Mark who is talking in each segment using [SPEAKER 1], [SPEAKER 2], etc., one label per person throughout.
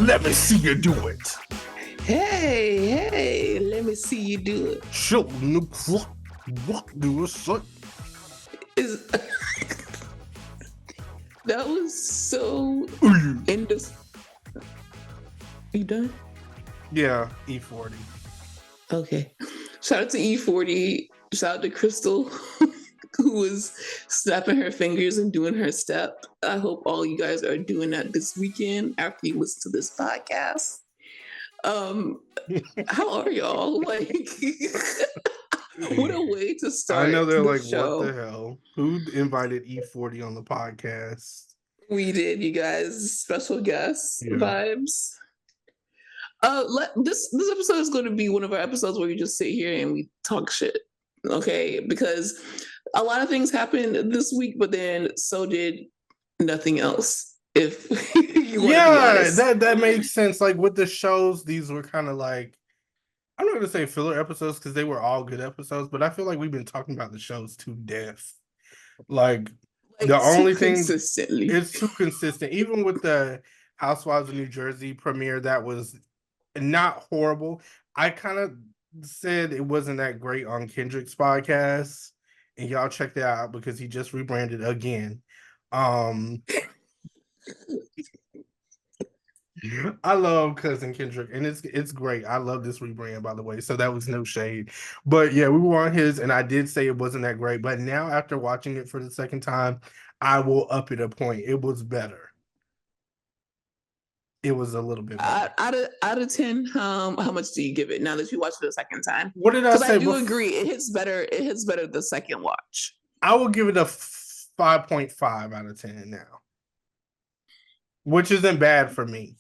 [SPEAKER 1] Let me see you do it.
[SPEAKER 2] Hey, let me see you do it.
[SPEAKER 1] Show me what do you say?
[SPEAKER 2] Is that was so You done?
[SPEAKER 1] Yeah, E40.
[SPEAKER 2] Okay. Shout out to E40. Shout out to Crystal, who was snapping her fingers and doing her step. I hope all you guys are doing that this weekend after you listen to this podcast. How are y'all? Like, what a way to start.
[SPEAKER 1] I know they're like,
[SPEAKER 2] show.
[SPEAKER 1] What the hell? Who invited E40 on the podcast?
[SPEAKER 2] We did, you guys. Special guest vibes. This episode is going to be one of our episodes where we just sit here and we talk shit. Okay, because a lot of things happened this week, but then so did nothing else. If you want to be honest.
[SPEAKER 1] that makes sense. Like with the shows, these were kind of like, I'm not gonna say filler episodes because they were all good episodes, but I feel like we've been talking about the shows to death. Like the only thing, it's too consistent. Even with the Housewives of New Jersey premiere, that was not horrible. I kind of said it wasn't that great on Kendrick's podcast, and y'all check that out because he just rebranded again. I love Cousin Kendrick, and it's great. I love this rebrand, by the way. So that was no shade, but yeah, we were on his, and I did say it wasn't that great. But now, after watching it for the second time, I will up it a point. It was better. It was a little bit better.
[SPEAKER 2] Out of 10, how much do you give it now that you watched it the second time?
[SPEAKER 1] What did I say?
[SPEAKER 2] I do agree. It hits better the second watch.
[SPEAKER 1] I will give it a 5.5 out of 10 now, which isn't bad for me.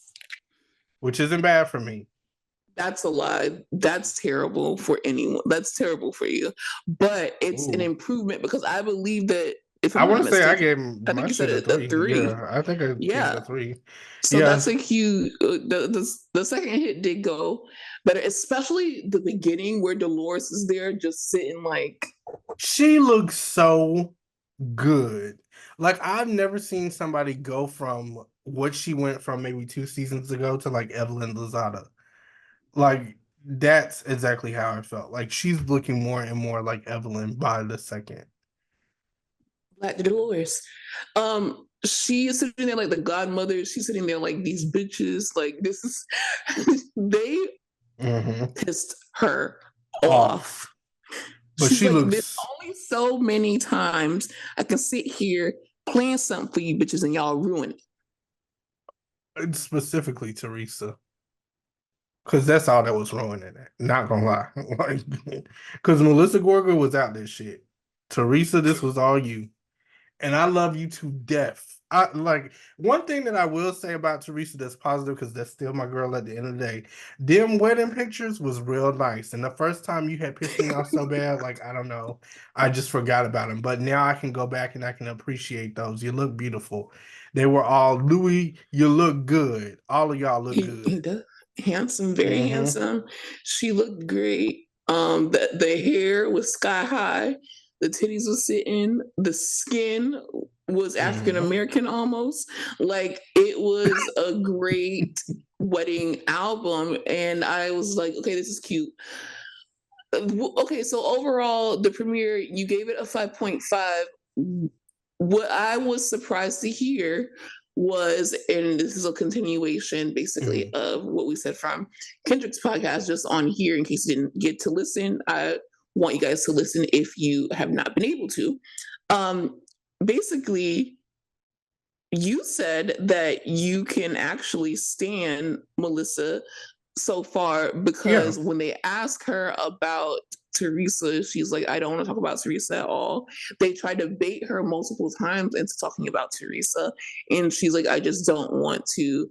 [SPEAKER 2] That's a lie. That's terrible for anyone. That's terrible for you. But it's an improvement because I believe that
[SPEAKER 1] I want to say I gave him.
[SPEAKER 2] I think you said a 3.
[SPEAKER 1] Yeah, I think I gave it a 3.
[SPEAKER 2] So that's a huge. The second hit did go better, especially the beginning where Dolores is there just sitting like.
[SPEAKER 1] She looks so good. Like I've never seen somebody go from what she went from maybe 2 seasons ago to like Evelyn Lozada. Like that's exactly how I felt. Like she's looking more and more like Evelyn by the second.
[SPEAKER 2] Black Dolores. She is sitting there like the godmother. She's sitting there like these bitches. Like this is they pissed her off.
[SPEAKER 1] But she looks.
[SPEAKER 2] There's only so many times I can sit here playing something for you bitches and y'all ruin
[SPEAKER 1] it. Specifically Teresa. Because that's all that was ruining it. Not gonna lie. Like, because Melissa Gorga was out this shit. Teresa, this was all you. And I love you to death. I like one thing that I will say about Teresa that's positive, because that's still my girl at the end of the day. Them wedding pictures was real nice. And the first time you had pissed me off so bad, like I don't know, I just forgot about them. But now I can go back and I can appreciate those. You look beautiful. They were all Louis, you look good. All of y'all look good.
[SPEAKER 2] Handsome, very handsome. She looked great. The hair was sky high. The titties was sitting. The skin was African American almost. Like it was a great wedding album, and I was like, okay, this is cute. Okay, so overall, the premiere, you gave it a 5.5. What I was surprised to hear was, and this is a continuation basically of what we said from Kendrick's podcast, just on here in case you didn't get to listen. I want you guys to listen if you have not been able to. Basically, you said that you can actually stand Melissa so far because when they ask her about Teresa, she's like, I don't want to talk about Teresa at all. They tried to bait her multiple times into talking about Teresa, and she's like, I just don't want to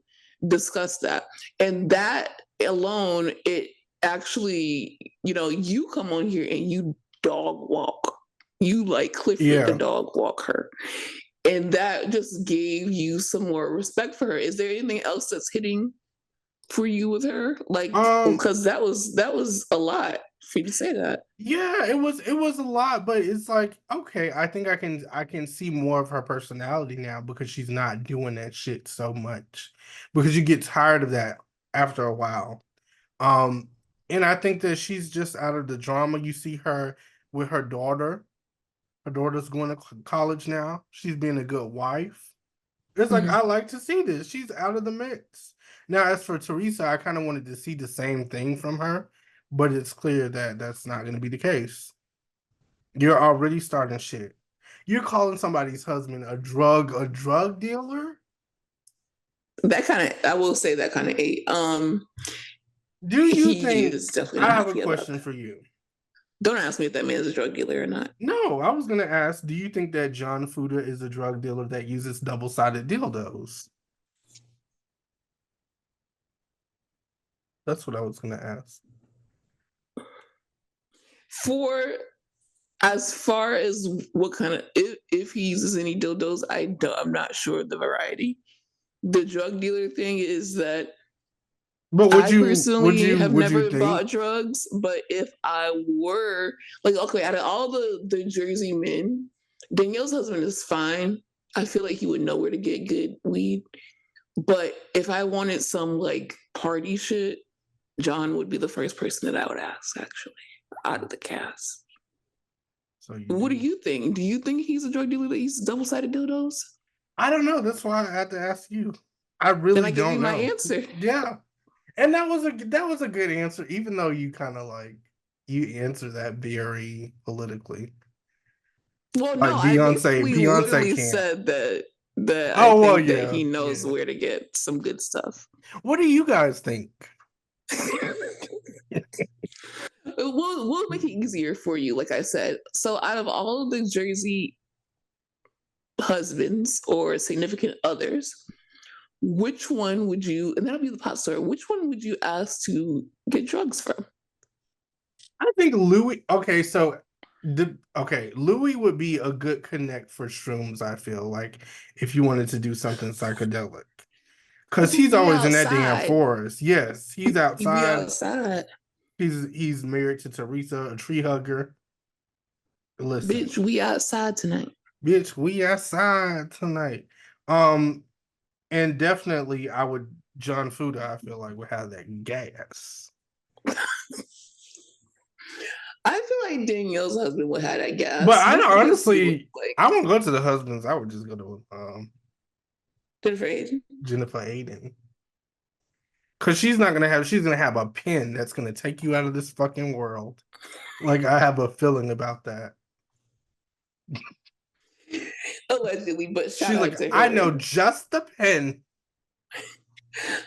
[SPEAKER 2] discuss that. And that alone, it actually, you come on here and you dog walk. You like Clifford the dog walk her. And that just gave you some more respect for her. Is there anything else that's hitting for you with her? Like, because that was a lot. for you to say that.
[SPEAKER 1] Yeah, it was a lot, but it's like, okay, I think I can see more of her personality now because she's not doing that shit so much. Because you get tired of that after a while. Um, and I think that she's just out of the drama. You see her with her daughter. Her daughter's going to college now. She's being a good wife. It's like, I like to see this. She's out of the mix. Now, as for Teresa, I kind of wanted to see the same thing from her, but it's clear that that's not going to be the case. You're already starting shit. You're calling somebody's husband a drug dealer?
[SPEAKER 2] That kind of, I will say that kind of ate.
[SPEAKER 1] Do you
[SPEAKER 2] He
[SPEAKER 1] think
[SPEAKER 2] is definitely
[SPEAKER 1] I
[SPEAKER 2] not
[SPEAKER 1] have a
[SPEAKER 2] happy about
[SPEAKER 1] question
[SPEAKER 2] that.
[SPEAKER 1] for you?
[SPEAKER 2] Don't ask me if that man is a drug dealer or not.
[SPEAKER 1] No, I was gonna ask, do you think that John Fuda is a drug dealer that uses double-sided dildos? That's what I was gonna ask.
[SPEAKER 2] For as far as what kind of, if he uses any dildos, I'm not sure of the variety. The drug dealer thing is that
[SPEAKER 1] But
[SPEAKER 2] I personally have
[SPEAKER 1] would you
[SPEAKER 2] never
[SPEAKER 1] think?
[SPEAKER 2] bought drugs, but if I were, like, okay, out of all the Jersey men, Danielle's husband is fine. I feel like he would know where to get good weed. But if I wanted some like party shit, John would be the first person that I would ask, actually, out of the cast.
[SPEAKER 1] So
[SPEAKER 2] What do you think? Do you think he's a drug dealer that uses double-sided dildos?
[SPEAKER 1] I don't know. That's why I had to ask you. I
[SPEAKER 2] Then
[SPEAKER 1] really
[SPEAKER 2] I give you
[SPEAKER 1] don't
[SPEAKER 2] my
[SPEAKER 1] know.
[SPEAKER 2] answer.
[SPEAKER 1] Yeah. And that was a good answer, even though you kind of like you answer that very politically.
[SPEAKER 2] Well,
[SPEAKER 1] Like
[SPEAKER 2] no, I basically
[SPEAKER 1] Beyonce
[SPEAKER 2] literally
[SPEAKER 1] can't.
[SPEAKER 2] said that I
[SPEAKER 1] Oh well,
[SPEAKER 2] think that
[SPEAKER 1] yeah,
[SPEAKER 2] he knows
[SPEAKER 1] yeah.
[SPEAKER 2] where to get some good stuff.
[SPEAKER 1] What do you guys think?
[SPEAKER 2] We'll make it easier for you, like I said. So out of all of the Jersey husbands or significant others, which one would you, and that'll be the pot story, which one would you ask to get drugs from?
[SPEAKER 1] I think Louis. Okay, so Louis would be a good connect for shrooms. I feel like if you wanted to do something psychedelic, because
[SPEAKER 2] He'd
[SPEAKER 1] he's
[SPEAKER 2] be
[SPEAKER 1] always in that damn
[SPEAKER 2] outside.
[SPEAKER 1] forest. Yes, he's
[SPEAKER 2] He'd be
[SPEAKER 1] outside.
[SPEAKER 2] outside.
[SPEAKER 1] He's married to Teresa, a tree hugger. Listen,
[SPEAKER 2] Bitch, we outside tonight.
[SPEAKER 1] bitch, we outside tonight. Um, and definitely, I would John Fuda. I feel like would have that gas.
[SPEAKER 2] I feel like Danielle's husband would have that
[SPEAKER 1] But
[SPEAKER 2] gas.
[SPEAKER 1] I
[SPEAKER 2] Don't
[SPEAKER 1] know,
[SPEAKER 2] forget what he looked
[SPEAKER 1] honestly,
[SPEAKER 2] like.
[SPEAKER 1] I won't go to the husbands. I would just go to
[SPEAKER 2] Jennifer Aiden.
[SPEAKER 1] Jennifer Aiden. Cause she's gonna have a pen that's gonna take you out of this fucking world. Like I have a feeling about that.
[SPEAKER 2] Allegedly, but shout
[SPEAKER 1] She's
[SPEAKER 2] out
[SPEAKER 1] like,
[SPEAKER 2] to
[SPEAKER 1] I
[SPEAKER 2] her.
[SPEAKER 1] know just the pen.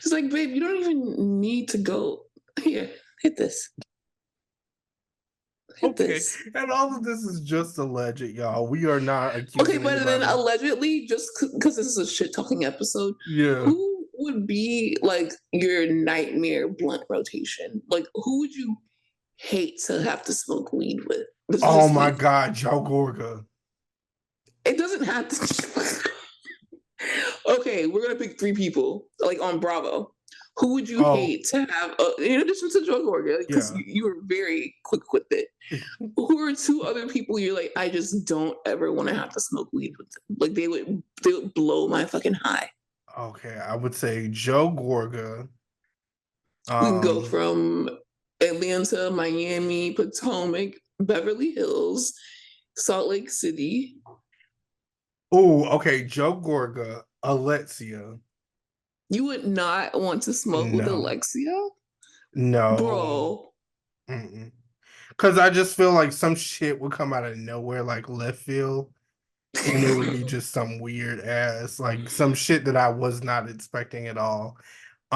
[SPEAKER 2] She's like, babe, you don't even need to go. Here, hit this. Hit
[SPEAKER 1] Okay,
[SPEAKER 2] this.
[SPEAKER 1] and all of this is just alleged, y'all. We are not
[SPEAKER 2] Okay,
[SPEAKER 1] accusing
[SPEAKER 2] but then
[SPEAKER 1] anybody.
[SPEAKER 2] allegedly, just because this is a shit talking episode,
[SPEAKER 1] Yeah.
[SPEAKER 2] who would be like your nightmare blunt rotation? Like, who would you hate to have to smoke weed with? This is
[SPEAKER 1] Oh
[SPEAKER 2] just
[SPEAKER 1] my
[SPEAKER 2] me.
[SPEAKER 1] God, Joe Gorga.
[SPEAKER 2] It doesn't have to. Okay, we're gonna pick 3 people, like on Bravo. Who would you
[SPEAKER 1] Oh
[SPEAKER 2] hate to have, in addition to Joe Gorga, because
[SPEAKER 1] yeah.
[SPEAKER 2] you were very quick with it? Who are 2 other people you're like, I just don't ever want to have to smoke weed with them? Like they would blow my fucking high.
[SPEAKER 1] Okay, I would say Joe Gorga.
[SPEAKER 2] We can go
[SPEAKER 1] Um.
[SPEAKER 2] from Atlanta, Miami, Potomac, Beverly Hills, Salt Lake City.
[SPEAKER 1] Oh, okay, Joe Gorga, Alexia.
[SPEAKER 2] You would not want to smoke with
[SPEAKER 1] No,
[SPEAKER 2] Alexia,
[SPEAKER 1] no.
[SPEAKER 2] bro.
[SPEAKER 1] Because I just feel like some shit would come out of nowhere, like left field, and it would be just some weird ass, like some shit that I was not expecting at all.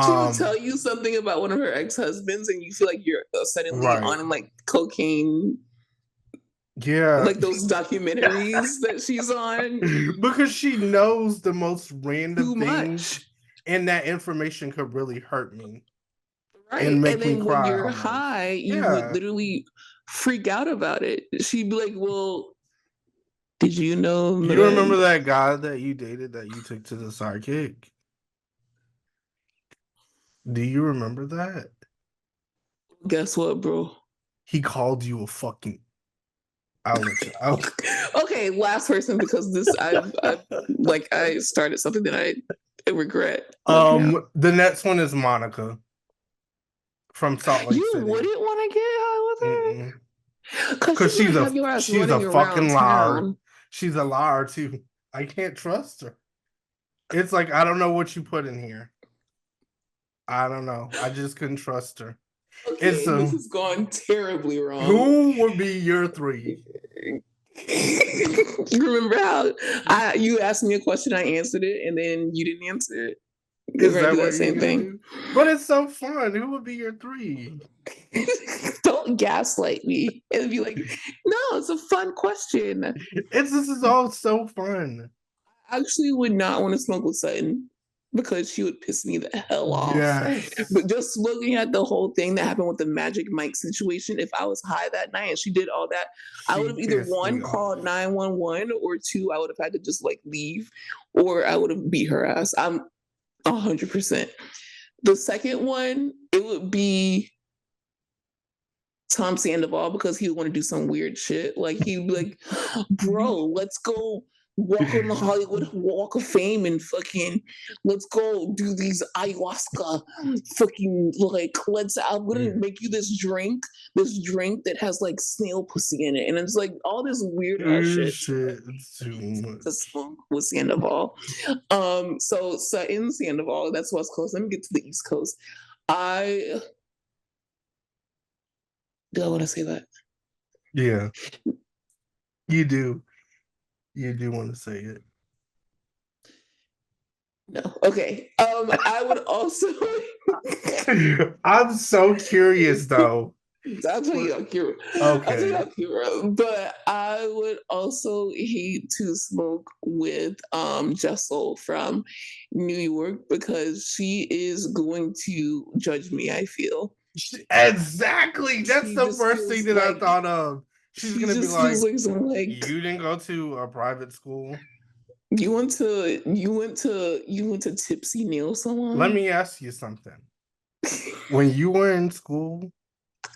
[SPEAKER 2] She would tell you something about one of her ex-husbands, and you feel like you're suddenly
[SPEAKER 1] Right.
[SPEAKER 2] on like cocaine,
[SPEAKER 1] Yeah.
[SPEAKER 2] like those documentaries that she's on.
[SPEAKER 1] Because she knows the most random
[SPEAKER 2] Too
[SPEAKER 1] things,
[SPEAKER 2] much,
[SPEAKER 1] and that information could really hurt me and
[SPEAKER 2] right? And
[SPEAKER 1] make me
[SPEAKER 2] then when
[SPEAKER 1] cry
[SPEAKER 2] you're
[SPEAKER 1] almost.
[SPEAKER 2] high, you would
[SPEAKER 1] Yeah.
[SPEAKER 2] literally freak out about it. She'd be like, "Well, did you know
[SPEAKER 1] You remember
[SPEAKER 2] that?"
[SPEAKER 1] that guy that you dated that you took to the sidekick? Do you remember that?
[SPEAKER 2] Guess what, bro?
[SPEAKER 1] He called you a fucking. I'll let you.
[SPEAKER 2] Okay, last person, because this I started something that I regret.
[SPEAKER 1] The next one is Monica from Salt Lake
[SPEAKER 2] You
[SPEAKER 1] City.
[SPEAKER 2] wouldn't want to get high with her because
[SPEAKER 1] she's
[SPEAKER 2] have your ass
[SPEAKER 1] she's
[SPEAKER 2] running
[SPEAKER 1] a
[SPEAKER 2] around
[SPEAKER 1] fucking liar.
[SPEAKER 2] town.
[SPEAKER 1] She's a liar too. I can't trust her. It's like I don't know what you put in here. I don't know. I just couldn't trust her.
[SPEAKER 2] Okay, this has gone terribly wrong.
[SPEAKER 1] Who would be your 3?
[SPEAKER 2] You remember how you asked me a question, I answered it, and then you didn't answer it?
[SPEAKER 1] Is that what same thing? Do? But it's so fun. Who would be your 3?
[SPEAKER 2] Don't gaslight me and be like, no, it's a fun question.
[SPEAKER 1] This is all so fun.
[SPEAKER 2] I actually would not want to smoke with Sutton because she would piss me the hell off.
[SPEAKER 1] Yes.
[SPEAKER 2] But just looking at the whole thing that happened with the Magic Mike situation, if I was high that night and she did all that, I would have either 1 called 911 or 2, I would have had to just like leave, or I would have beat her ass. I'm 100%. The second one, it would be Tom Sandoval, because he would want to do some weird shit. Like he'd be like, bro, let's go walk on the Hollywood Walk of Fame and fucking let's go do these ayahuasca fucking like I'm gonna make you this drink that has like snail pussy in it, and it's like all this weird ass shit to smoke with Sandoval. So in Sandoval, that's West Coast. Let me get to the East Coast. Do I want to say that?
[SPEAKER 1] Yeah. You do. You do want to say it.
[SPEAKER 2] No. Okay. I would also
[SPEAKER 1] I'm so curious though.
[SPEAKER 2] I'll tell you how cute.
[SPEAKER 1] Okay.
[SPEAKER 2] I'll tell you how cute. But I would also hate to smoke with Jessel from New York, because she is going to judge me, I feel.
[SPEAKER 1] Exactly. That's the first thing that I thought of. She's gonna be like, you didn't go to a private school.
[SPEAKER 2] You went to Tipsy Nail Salon.
[SPEAKER 1] Let me ask you something. When you were in school,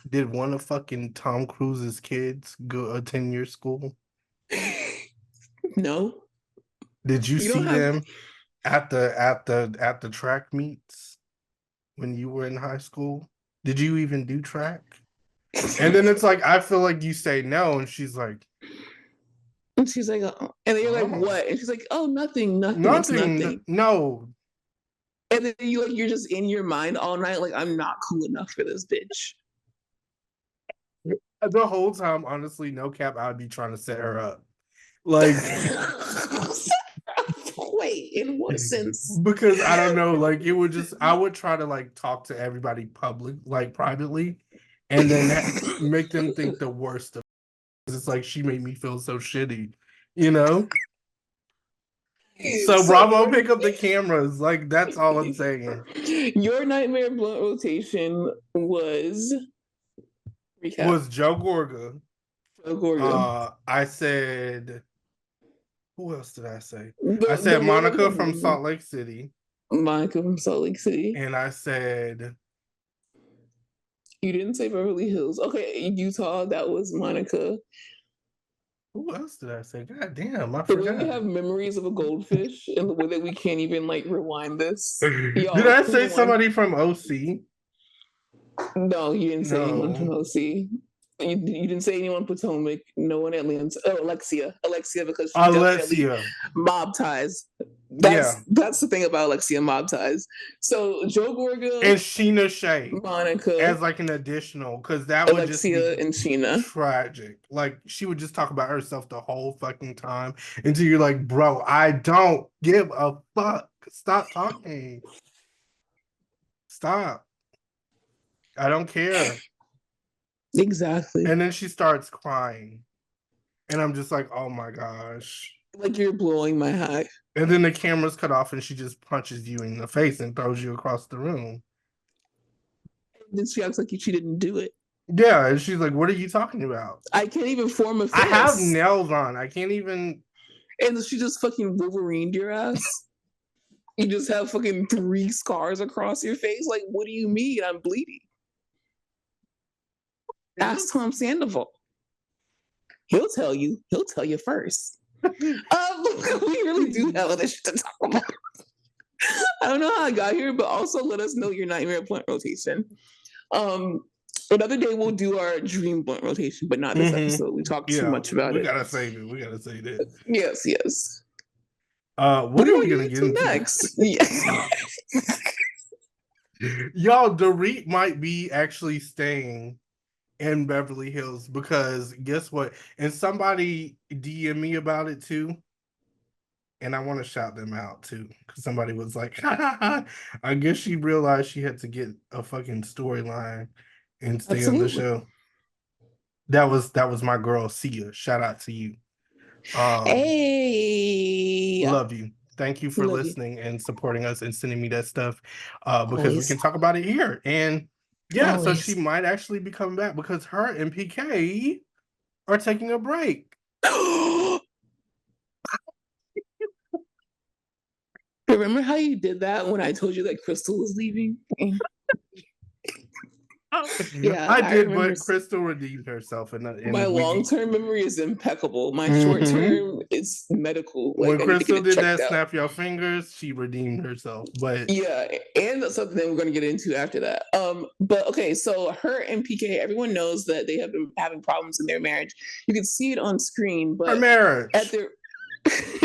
[SPEAKER 1] did one of fucking Tom Cruise's kids go attend your school?
[SPEAKER 2] No.
[SPEAKER 1] Did you see them at the track meets when you were in high school? Did you even do track? And then it's like, I feel like you say no, and she's like,
[SPEAKER 2] and she's like, oh. And then you're like, what? And she's like, oh, nothing.
[SPEAKER 1] No.
[SPEAKER 2] And then you're just in your mind all night, like, I'm not cool enough for this bitch.
[SPEAKER 1] The whole time, honestly, no cap, I'd be trying to set her up. Like,
[SPEAKER 2] wait, in what sense?
[SPEAKER 1] Because I don't know, like I would try to like talk to everybody privately, and then make them think the worst of it. It's like she made me feel so shitty, you know? So Bravo, pick up the cameras. Like, that's all I'm saying.
[SPEAKER 2] Your nightmare blunt rotation was
[SPEAKER 1] Joe Gorga. I said, who else did I say? I said Monica from Salt Lake City.
[SPEAKER 2] Monica from Salt Lake City.
[SPEAKER 1] And I said,
[SPEAKER 2] you didn't say Beverly Hills. Okay, Utah, that was Monica.
[SPEAKER 1] Who else did I say? God damn, I
[SPEAKER 2] the
[SPEAKER 1] forgot.
[SPEAKER 2] way we have memories of a goldfish and the way that we can't even like rewind this.
[SPEAKER 1] Did I say somebody from OC?
[SPEAKER 2] No, you didn't say anyone from OC. You didn't say anyone Potomac, no one Atlanta. Oh, Alexia, because she definitely mob ties. That's the thing about Alexia, mob ties. So Joe Gorga
[SPEAKER 1] and Sheena Shea,
[SPEAKER 2] Monica
[SPEAKER 1] as like an additional, because that would
[SPEAKER 2] Alexia and Sheena
[SPEAKER 1] tragic. Like, she would just talk about herself the whole fucking time until you're like, bro, I don't give a fuck. Stop talking. Stop. I don't care.
[SPEAKER 2] Exactly.
[SPEAKER 1] And then she starts crying. And I'm just like, oh my gosh.
[SPEAKER 2] Like, you're blowing my high.
[SPEAKER 1] And then the camera's cut off and she just punches you in the face and throws you across the room.
[SPEAKER 2] And then she acts like she didn't do it.
[SPEAKER 1] Yeah, and she's like, what are you talking about?
[SPEAKER 2] I can't even form a fist.
[SPEAKER 1] I have nails on. I can't even.
[SPEAKER 2] And she just fucking Wolverined your ass. You just have fucking 3 scars across your face. Like, what do you mean? I'm bleeding. Ask Tom Sandoval. He'll tell you. He'll tell you first. We really do have other shit to talk about. I don't know how I got here, but also let us know your nightmare blunt rotation. Another day we'll do our dream blunt rotation, but not this episode. We talked too much about it.
[SPEAKER 1] We gotta save it. We gotta save it.
[SPEAKER 2] Yes.
[SPEAKER 1] What are we gonna get into
[SPEAKER 2] next? Yeah.
[SPEAKER 1] Y'all, Dorit might be actually staying in Beverly Hills because guess what? And somebody DM me about it too. And I want to shout them out too. Because somebody was like, I guess she realized she had to get a fucking storyline and stay on the show. That was my girl, Sia. Shout out to you.
[SPEAKER 2] Hey.
[SPEAKER 1] Love you. Thank you for listening and supporting us and sending me that stuff. Because we can talk about it here. And yeah, so she might actually be coming back because her and PK are taking a break.
[SPEAKER 2] Remember how you did that when I told you that Crystal was leaving?
[SPEAKER 1] Yeah, I did, but Crystal redeemed herself.
[SPEAKER 2] My long-term memory is impeccable. My short-term is medical.
[SPEAKER 1] When Crystal did that, snap your fingers, she redeemed herself. But
[SPEAKER 2] yeah, and that's something we're going to get into after that. But okay, so her and PK, everyone knows that they have been having problems in their marriage. You can see it on screen, but
[SPEAKER 1] her marriage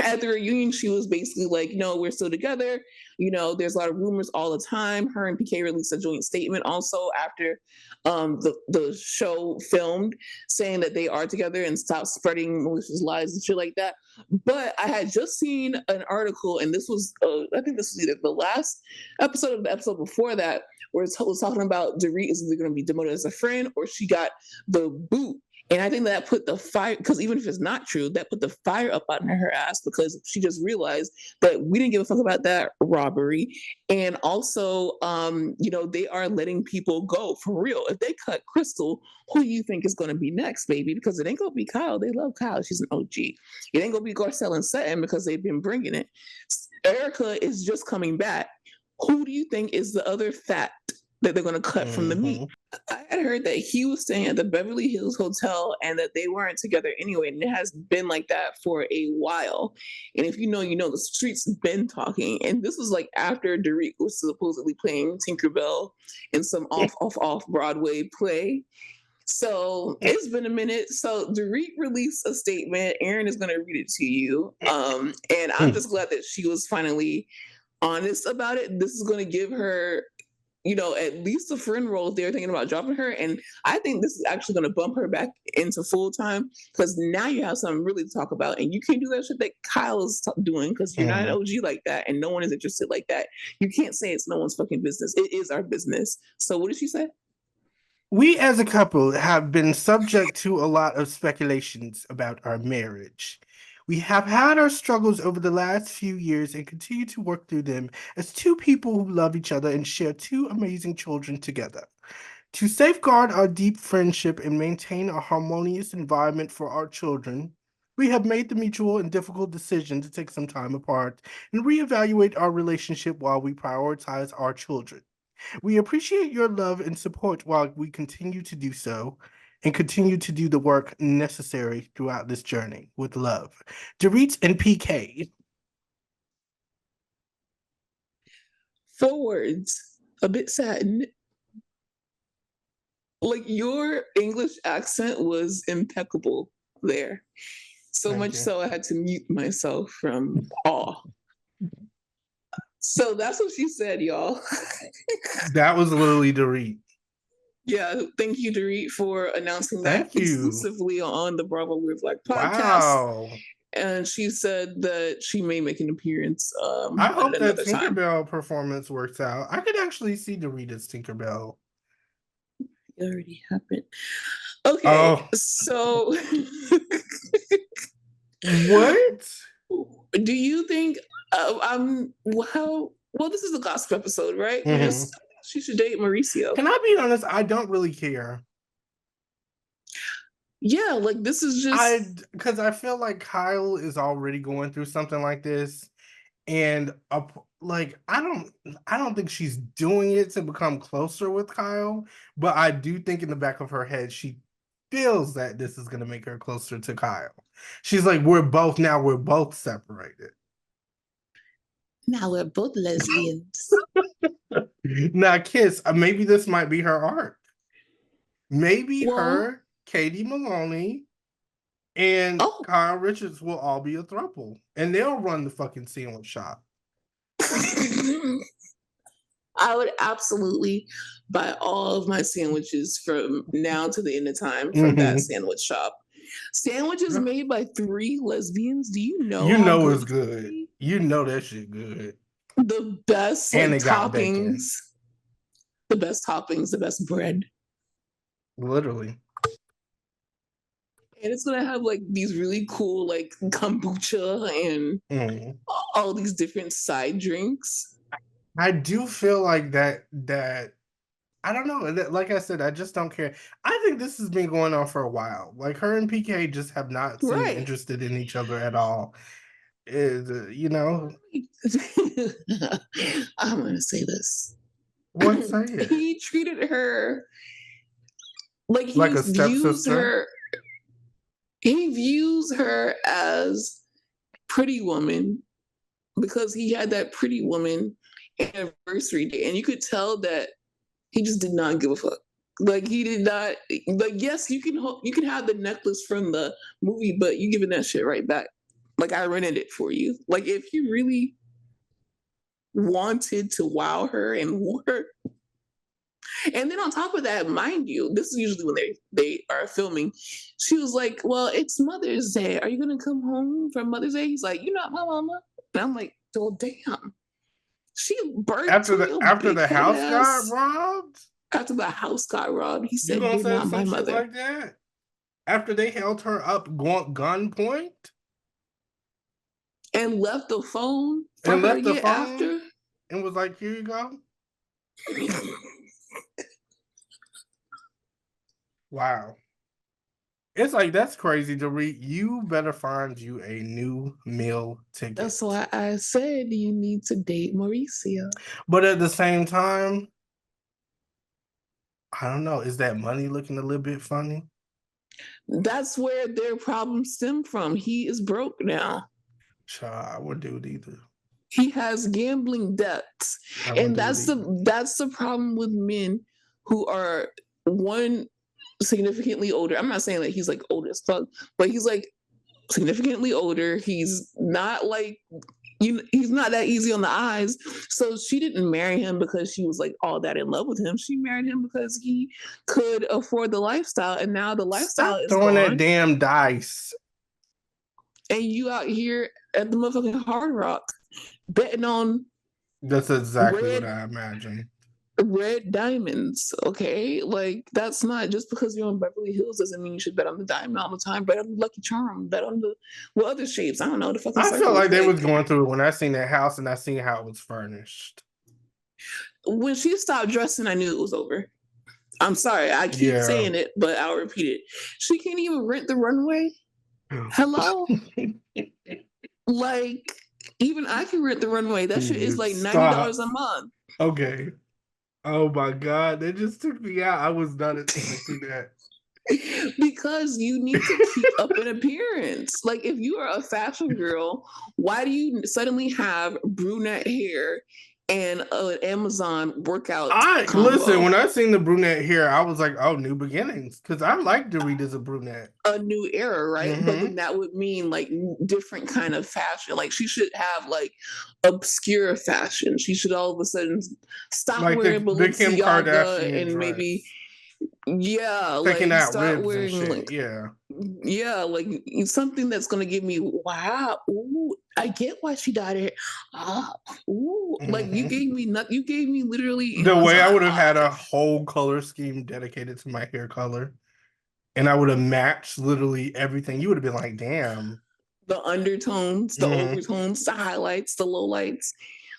[SPEAKER 2] at the reunion, she was basically like, no, we're still together. There's a lot of rumors all the time. Her and PK released a joint statement also after the show filmed, saying that they are together and stop spreading malicious lies and shit like that. But I had just seen an article, and this was, I think this was either the last episode of the episode before that, where it was talking about Dorit is either going to be demoted as a friend or she got the boot. And I think that put the fire, because even if it's not true, that put the fire up on her ass because she just realized that we didn't give a fuck about that robbery. And also, they are letting people go for real. If they cut Crystal, who do you think is going to be next, baby? Because it ain't going to be Kyle. They love Kyle. She's an OG. It ain't going to be Garcelle and Sutton because they've been bringing it. Erica is just coming back. Who do you think is the other fat that they're going to cut from the meat? I had heard that he was staying at the Beverly Hills Hotel and that they weren't together anyway. And it has been like that for a while. And if you know, the streets have been talking. And this was like after Dorit was supposedly playing Tinkerbell in some off Broadway play. So it's been a minute. So Dorit released a statement. Aaron is going to read it to you. And I'm just glad that she was finally honest about it. This is going to give her at least a friend role if they're thinking about dropping her. And I think this is actually going to bump her back into full time because now you have something really to talk about. And you can't do that shit that Kyle is doing because you're not an OG like that and no one is interested like that. You can't say it's no one's fucking business. It is our business. So what did she say?
[SPEAKER 1] We as a couple have been subject to a lot of speculations about our marriage. We have had our struggles over the last few years and continue to work through them as two people who love each other and share two amazing children together. To safeguard our deep friendship and maintain a harmonious environment for our children, we have made the mutual and difficult decision to take some time apart and reevaluate our relationship while we prioritize our children. We appreciate your love and support while we continue to do so and continue to do the work necessary throughout this journey. With love. Dorit and PK.
[SPEAKER 2] 4 words. A bit saddened. Like your English accent was impeccable there. So much so I had to mute myself from awe. So that's what she said, y'all.
[SPEAKER 1] That was literally Dorit.
[SPEAKER 2] Yeah, thank you, Dorit, for announcing that exclusively on the Bravoverse podcast.
[SPEAKER 1] Wow.
[SPEAKER 2] And she said that she may make an appearance.
[SPEAKER 1] I hope that Tinkerbell performance works out. I could actually see Dorit as Tinkerbell.
[SPEAKER 2] It already happened. Okay, so
[SPEAKER 1] what
[SPEAKER 2] do you think? Well, this is a gossip episode, right? She should date Mauricio.
[SPEAKER 1] Can I be honest? I don't really care.
[SPEAKER 2] Yeah, like this is just
[SPEAKER 1] because I feel like Kyle is already going through something like this, and like I don't think she's doing it to become closer with Kyle, but I do think in the back of her head she feels that this is gonna make her closer to Kyle. She's like, we're both separated.
[SPEAKER 2] Now we're both lesbians.
[SPEAKER 1] Now, Kiss, maybe this might be her arc. Maybe her, Katie Maloney, and Kyle Richards will all be a throuple, and they'll run the fucking sandwich shop.
[SPEAKER 2] I would absolutely buy all of my sandwiches from now to the end of time from that sandwich shop. Sandwiches made by 3 lesbians. Do you know?
[SPEAKER 1] You know it's good. You know that shit good.
[SPEAKER 2] The best
[SPEAKER 1] and
[SPEAKER 2] toppings. The best toppings, the best bread.
[SPEAKER 1] Literally.
[SPEAKER 2] And it's gonna have like these really cool like kombucha and all these different side drinks.
[SPEAKER 1] I do feel like that I don't know. Like I said, I just don't care. I think this has been going on for a while. Like her and PK just have not seemed interested in each other at all. You know.
[SPEAKER 2] I'm gonna say this.
[SPEAKER 1] What say it?
[SPEAKER 2] He treated her like
[SPEAKER 1] a stepsister.
[SPEAKER 2] He views her as Pretty Woman because he had that Pretty Woman anniversary day, and you could tell that he just did not give a fuck. Like he did not. Like yes, you can have the necklace from the movie, but you giving that shit right back. Like I rented it for you. Like if you really wanted to wow her and wore her. And then on top of that, mind you, this is usually when they are filming. She was like, "Well, it's Mother's Day. Are you gonna come home for Mother's Day?" He's like, "You're not my mama." And I'm like, "Oh damn." She burnt
[SPEAKER 1] after the house got robbed.
[SPEAKER 2] After the house got robbed, he said, "You're not my mother."
[SPEAKER 1] Like that. After they held her up gunpoint
[SPEAKER 2] and left the phone for her to get after,
[SPEAKER 1] and was like, "Here you go." Wow. It's like, that's crazy, Dorit. You better find you a new meal ticket.
[SPEAKER 2] That's why I said you need to date Mauricio.
[SPEAKER 1] But at the same time, I don't know. Is that money looking a little bit funny?
[SPEAKER 2] That's where their problems stem from. He is broke now.
[SPEAKER 1] I wouldn't do it either.
[SPEAKER 2] He has gambling debts. And that's the problem with men who are significantly older. I'm not saying that he's like old as fuck, but he's like significantly older. He's not like he's not that easy on the eyes. So she didn't marry him because she was like all that in love with him. She married him because he could afford the lifestyle, and now the lifestyle is
[SPEAKER 1] throwing
[SPEAKER 2] gone.
[SPEAKER 1] That damn dice.
[SPEAKER 2] And you out here at the motherfucking Hard Rock betting on.
[SPEAKER 1] That's exactly what I imagine.
[SPEAKER 2] Red diamonds, okay? Like that's not just because you're on Beverly Hills doesn't mean you should bet on the diamond all the time. Bet on the Lucky Charm. Bet on the other shapes. I don't know the fucking.
[SPEAKER 1] I felt like they was going through it when I seen that house and I seen how it was furnished.
[SPEAKER 2] When she stopped dressing, I knew it was over. I'm sorry, I keep saying it, but I'll repeat it. She can't even rent the runway. Hello, like even I can rent the runway. That shit is like $90 a month.
[SPEAKER 1] Okay. Oh my God, that just took me out. I was not expecting that.
[SPEAKER 2] Because you need to keep up an appearance. Like if you are a fashion girl, why do you suddenly have brunette hair and an Amazon workout combo?
[SPEAKER 1] Listen, when I seen the brunette hair, I was like, oh, new beginnings. Because I like Dorit as a brunette.
[SPEAKER 2] A new era, right? But then that would mean like different kind of fashion. Like she should have like obscure fashion. She should all of a sudden stop like wearing Balenciaga and dress. Maybe
[SPEAKER 1] taking
[SPEAKER 2] like
[SPEAKER 1] out
[SPEAKER 2] start
[SPEAKER 1] ribs
[SPEAKER 2] wearing
[SPEAKER 1] and shit.
[SPEAKER 2] like something that's gonna give me wow. Ooh, I get why she dyed it. Like you gave me you gave me literally
[SPEAKER 1] the way I would have had a whole color scheme dedicated to my hair color, and I would have matched literally everything. You would have been like, damn.
[SPEAKER 2] The undertones, the overtones, the highlights, the lowlights.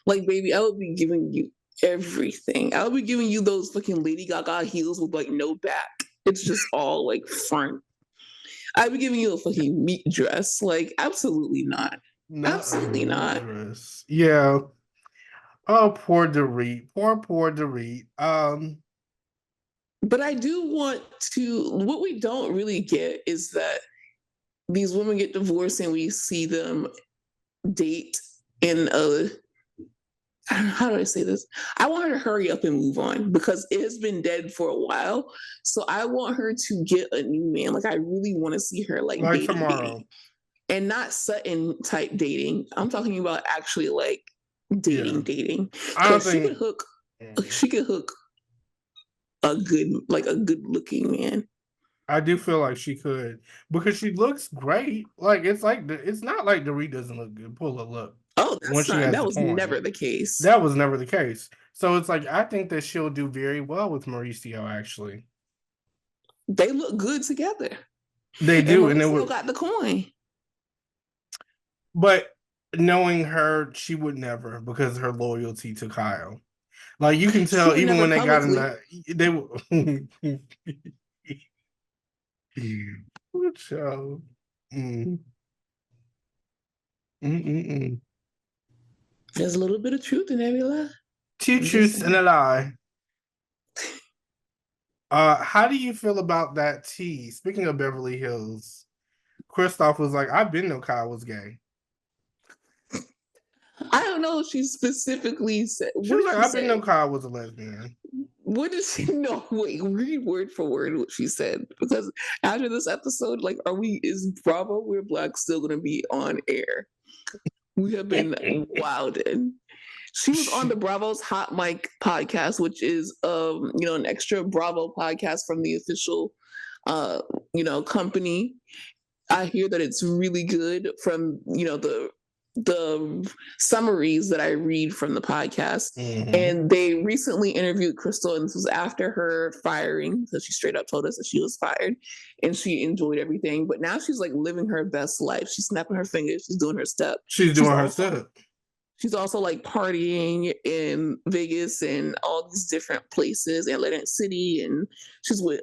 [SPEAKER 2] Like, baby, I would be giving you everything. I would be giving you those fucking Lady Gaga heels with like no back. It's just all like front. I'd be giving you a fucking meat dress. Like, absolutely not. Absolutely not.
[SPEAKER 1] Yeah. Oh, poor Dorit. Poor Dorit.
[SPEAKER 2] But I do want to, what we don't really get is that these women get divorced and we see them date in a, how do I say this? I want her to hurry up and move on because it has been dead for a while. So I want her to get a new man. Like I really want to see her like dating. And not Sutton type dating. I'm talking about actually like dating. Because she could hook a good looking man.
[SPEAKER 1] I do feel like she could because she looks great. Like it's not like Dorit doesn't look good. Pull a look.
[SPEAKER 2] Oh, that was never the case.
[SPEAKER 1] That was never the case. So it's like I think that she'll do very well with Mauricio. Actually,
[SPEAKER 2] they look good together.
[SPEAKER 1] They do,
[SPEAKER 2] and Mauricio got the coin.
[SPEAKER 1] But knowing her, she would never because her loyalty to Kyle. Like you can tell even when they got in that they were Good show.
[SPEAKER 2] There's a little bit of truth in every lie.
[SPEAKER 1] Two truths and a lie. How do you feel about that tea? Speaking of Beverly Hills, Kristoff was like, I didn't know Kyle was gay.
[SPEAKER 2] I don't know if she specifically said.
[SPEAKER 1] She was like, I didn't know Kyle was a lesbian.
[SPEAKER 2] What did she know? Wait, read word for word what she said. Because after this episode, like, is Bravo We're Black still gonna be on air? We have been wilded. She was on the Bravo's Hot Mic podcast, which is an extra Bravo podcast from the official company. I hear that it's really good from the summaries that I read from the podcast. And they recently interviewed Crystal, and this was after her firing. So she straight up told us that she was fired and she enjoyed everything. But now she's like living her best life. She's snapping her fingers. She's doing her step.
[SPEAKER 1] She's doing her step.
[SPEAKER 2] She's also like partying in Vegas and all these different places, Atlantic City, and she's with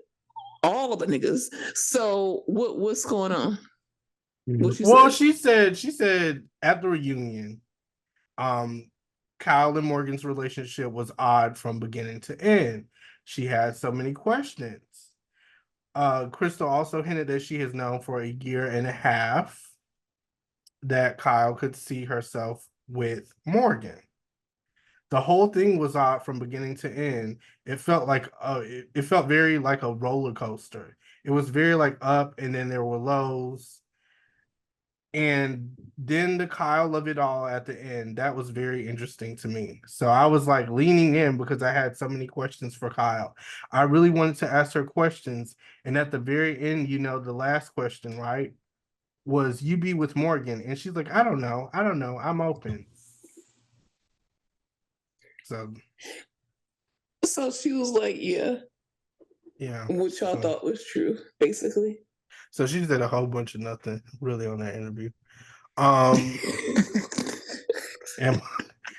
[SPEAKER 2] all the niggas. So what's going on?
[SPEAKER 1] She said at the reunion, Kyle and Morgan's relationship was odd from beginning to end. She had so many questions. Crystal also hinted that she has known for a year and a half that Kyle could see herself with Morgan. The whole thing was odd from beginning to end. It felt very like a roller coaster. It was very like up, and then there were lows. And then the Kyle of it all at the end, that was very interesting to me. So I was like leaning in because I had so many questions for Kyle. I really wanted to ask her questions. And at the very end, the last question, right, was you be with Morgan. And she's like, I don't know. I'm open.
[SPEAKER 2] So she was like, yeah. Which y'all thought was true, basically.
[SPEAKER 1] So she said a whole bunch of nothing really on that interview. And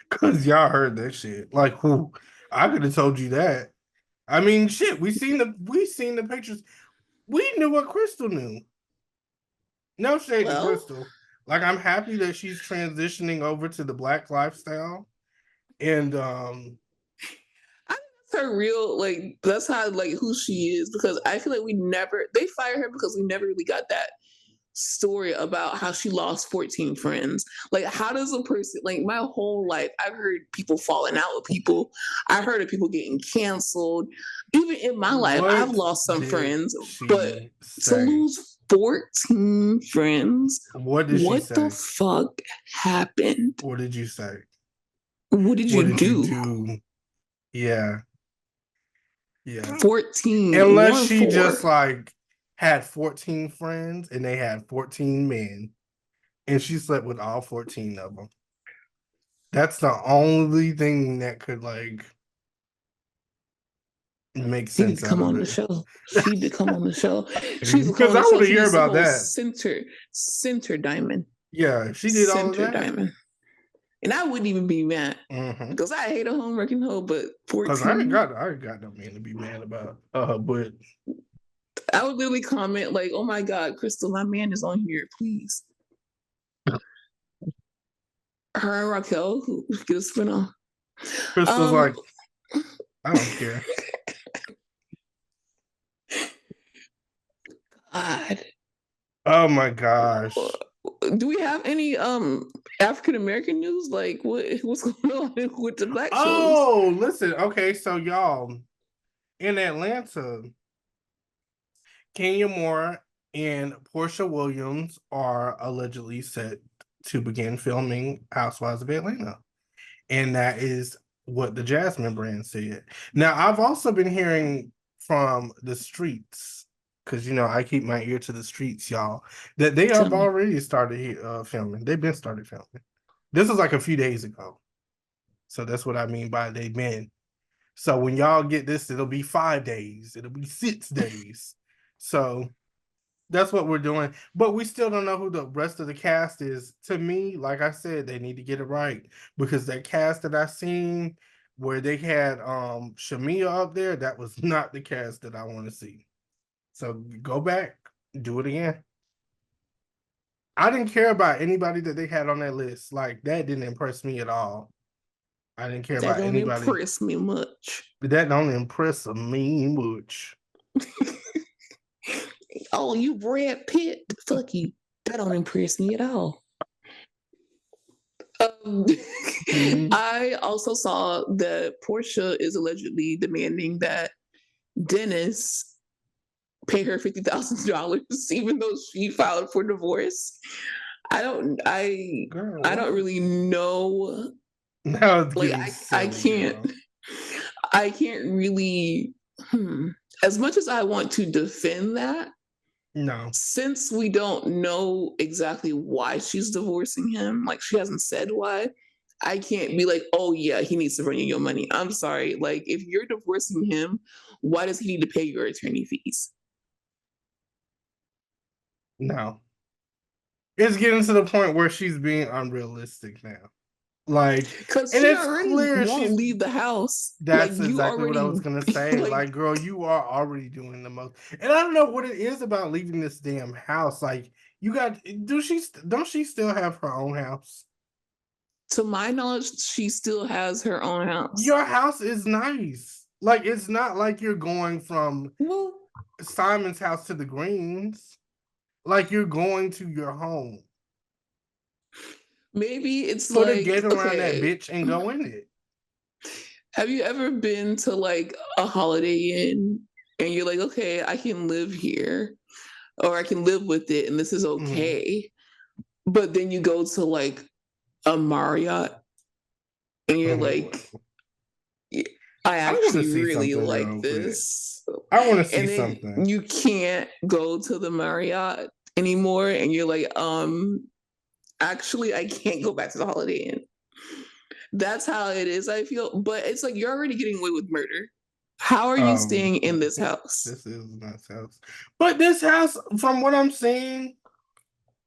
[SPEAKER 1] because y'all heard that shit. Like, who? I could have told you that. I mean, shit, we seen the pictures. We knew what Crystal knew. No shade to Crystal. Like, I'm happy that she's transitioning over to the Black lifestyle. And
[SPEAKER 2] her real, like, that's how, like, who she is, because I feel like they fired her because we never really got that story about how she lost 14 friends. Like, how does a person, like, my whole life I've heard people falling out with people. I've heard of people getting canceled. Even in my life, I've lost some friends, but to lose 14 friends, what the fuck happened?
[SPEAKER 1] What did you say?
[SPEAKER 2] What did you do?
[SPEAKER 1] Yeah.
[SPEAKER 2] 14.
[SPEAKER 1] Unless she just like had 14 friends and they had 14 men and she slept with all 14 of them. That's the only thing that could like make sense.
[SPEAKER 2] She need to come on the show. She's
[SPEAKER 1] because I want to hear about that.
[SPEAKER 2] Center diamond.
[SPEAKER 1] Yeah, she did all of that.
[SPEAKER 2] Diamond. And I wouldn't even be mad because I hate a home-wrecking hoe, but 14.
[SPEAKER 1] Because I ain't got no man to be mad about. But
[SPEAKER 2] I would literally comment like, "Oh my God, Crystal, my man is on here, please." Her and Raquel, who get a spin-off.
[SPEAKER 1] Crystal's like, I don't care.
[SPEAKER 2] God.
[SPEAKER 1] Oh my gosh.
[SPEAKER 2] Do we have any African American news? Like what's going on with the black shows?
[SPEAKER 1] Oh, listen. Okay, so y'all in Atlanta, Kenya Moore and Portia Williams are allegedly set to begin filming Housewives of Atlanta. And that is what the Jasmine brand said. Now, I've also been hearing from the streets, because I keep my ear to the streets, y'all, that they
[SPEAKER 2] Tell
[SPEAKER 1] have
[SPEAKER 2] me.
[SPEAKER 1] already started filming. They've been started filming. This was like a few days ago. So that's what I mean by they've been. So when y'all get this, it'll be 5 days, it'll be 6 days. So that's what we're doing. But we still don't know who the rest of the cast is. To me, like I said, they need to get it right. Because that cast that I seen where they had Shamia up there, that was not the cast that I want to see. So go back, do it again. I didn't care about anybody that they had on that list. Like that didn't impress me at all. I didn't care
[SPEAKER 2] That
[SPEAKER 1] about
[SPEAKER 2] don't
[SPEAKER 1] anybody.
[SPEAKER 2] impress me much.
[SPEAKER 1] That don't impress me much.
[SPEAKER 2] Oh, you Brad Pitt? Fuck you. That don't impress me at all. I also saw that Portia is allegedly demanding that Dennis pay her $50,000, even though she filed for divorce.
[SPEAKER 1] Girl,
[SPEAKER 2] I don't really know.
[SPEAKER 1] now it's
[SPEAKER 2] Like
[SPEAKER 1] getting
[SPEAKER 2] I
[SPEAKER 1] silly,
[SPEAKER 2] can't
[SPEAKER 1] girl.
[SPEAKER 2] I can't really. As much as I want to defend that,
[SPEAKER 1] No.
[SPEAKER 2] since we don't know exactly why she's divorcing him, like she hasn't said why, I can't be like, oh yeah, he needs to bring you your money. I'm sorry. Like, if you're divorcing him, why does he need to pay your attorney fees?
[SPEAKER 1] No. It's getting to the point where she's being unrealistic now. Like,
[SPEAKER 2] Because
[SPEAKER 1] and
[SPEAKER 2] she
[SPEAKER 1] it's
[SPEAKER 2] already
[SPEAKER 1] clear
[SPEAKER 2] won't
[SPEAKER 1] she's
[SPEAKER 2] leave the house. Like
[SPEAKER 1] that's
[SPEAKER 2] you
[SPEAKER 1] exactly what I was
[SPEAKER 2] already
[SPEAKER 1] gonna say.
[SPEAKER 2] like
[SPEAKER 1] Like, girl, you are already doing the most. And I don't know what it is about leaving this damn house. Like, you got don't she still have her own house?
[SPEAKER 2] to my knowledge, she still has her own house.
[SPEAKER 1] Your house is nice. Like, it's not like you're going from
[SPEAKER 2] Well,
[SPEAKER 1] Simon's house to the Greens. Like you're going to your home.
[SPEAKER 2] maybe it's
[SPEAKER 1] Put a
[SPEAKER 2] like,
[SPEAKER 1] gate around that
[SPEAKER 2] okay,
[SPEAKER 1] bitch and go in it.
[SPEAKER 2] have you ever been to like a Holiday Inn and you're like, okay, I can live here or I can live with it and this is
[SPEAKER 1] Mm-hmm.
[SPEAKER 2] okay. But then you go to like a Marriott and you're like,
[SPEAKER 1] Mm-hmm.
[SPEAKER 2] I
[SPEAKER 1] I want to
[SPEAKER 2] actually
[SPEAKER 1] see
[SPEAKER 2] really
[SPEAKER 1] something
[SPEAKER 2] like
[SPEAKER 1] real quick.
[SPEAKER 2] this.
[SPEAKER 1] I want to see
[SPEAKER 2] And then
[SPEAKER 1] something.
[SPEAKER 2] you can't go to the Marriott anymore and you're like, actually I can't go back to the Holiday Inn. That's how it is, I feel. But it's like you're already getting away with murder. How are you staying in this house?
[SPEAKER 1] This is a nice house, but this house, from what I'm seeing,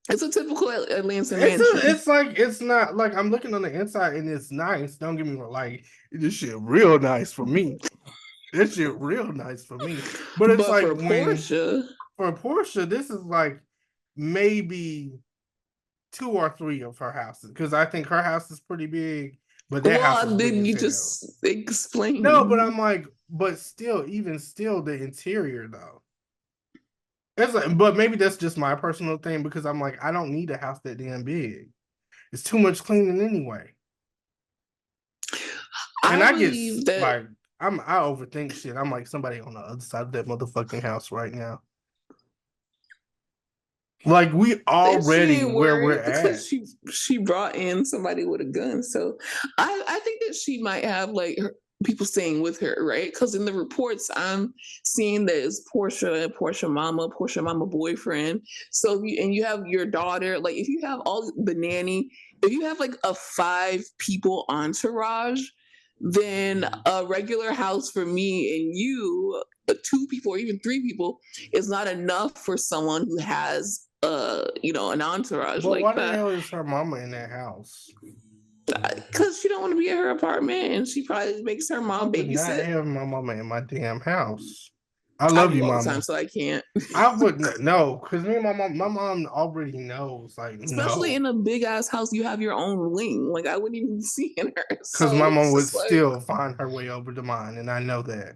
[SPEAKER 2] It's a typical Atlanta mansion.
[SPEAKER 1] it's like it's not like I'm looking on the inside and it's nice. Don't get me wrong, like this shit real nice for me. This shit real nice for me. But it's
[SPEAKER 2] But
[SPEAKER 1] like
[SPEAKER 2] for
[SPEAKER 1] when
[SPEAKER 2] Portia,
[SPEAKER 1] for Portia, this is like maybe two or three of her houses because I think her house is pretty big, but that house is
[SPEAKER 2] well,
[SPEAKER 1] big
[SPEAKER 2] then
[SPEAKER 1] as
[SPEAKER 2] you
[SPEAKER 1] hell.
[SPEAKER 2] just
[SPEAKER 1] No, but
[SPEAKER 2] explain.
[SPEAKER 1] I'm like, but still, even still, the interior though. It's like, but maybe that's just my personal thing because I'm like, I don't need a house that damn big. It's too much cleaning anyway. And
[SPEAKER 2] I
[SPEAKER 1] I get
[SPEAKER 2] believe that
[SPEAKER 1] like, I overthink shit. I'm like somebody on the other side of that motherfucking house right now. Like we
[SPEAKER 2] if she
[SPEAKER 1] already
[SPEAKER 2] ain't
[SPEAKER 1] where we're
[SPEAKER 2] worried
[SPEAKER 1] at.
[SPEAKER 2] because she brought in somebody with a gun. So I think that she might have like people staying with her, right? Because in the reports I'm seeing that it's Portia, Portia mama boyfriend. So and you have your daughter. Like if you have all the nanny, if you have like a 5 people entourage, then a regular house for me and you, 2 people or even 3 people, is not enough for someone who has an entourage
[SPEAKER 1] But
[SPEAKER 2] like
[SPEAKER 1] why the
[SPEAKER 2] that.
[SPEAKER 1] hell is her mama in that house?
[SPEAKER 2] Because she don't want to be at her apartment and she probably makes her
[SPEAKER 1] I
[SPEAKER 2] mom
[SPEAKER 1] would not
[SPEAKER 2] babysit.
[SPEAKER 1] have my mama in my damn house. I
[SPEAKER 2] I
[SPEAKER 1] love
[SPEAKER 2] do
[SPEAKER 1] you,
[SPEAKER 2] all the time,
[SPEAKER 1] mama.
[SPEAKER 2] so I can't.
[SPEAKER 1] I wouldn't no, because me and my mom already knows. Like,
[SPEAKER 2] Especially
[SPEAKER 1] no.
[SPEAKER 2] in a big ass house, you have your own wing. Like I wouldn't even see in her.
[SPEAKER 1] Because
[SPEAKER 2] So
[SPEAKER 1] my mom
[SPEAKER 2] it's
[SPEAKER 1] would
[SPEAKER 2] just like
[SPEAKER 1] still find her way over to mine, and I know that.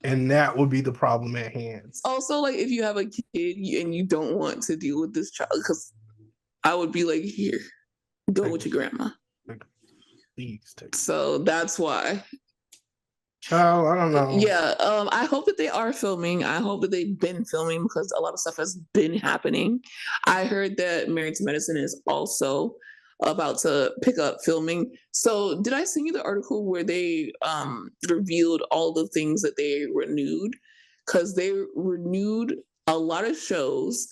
[SPEAKER 1] And that would be the problem at hand.
[SPEAKER 2] Also, like if you have a kid and you don't want to deal with this child, because I would be like, here, go with your grandma.
[SPEAKER 1] Please take.
[SPEAKER 2] So that's why.
[SPEAKER 1] Child, I don't know.
[SPEAKER 2] Yeah, I hope that they are filming. I hope that they've been filming because a lot of stuff has been happening. I heard that Married to Medicine is also about to pick up filming. So, did I send you the article where they revealed all the things that they renewed? Because they renewed a lot of shows.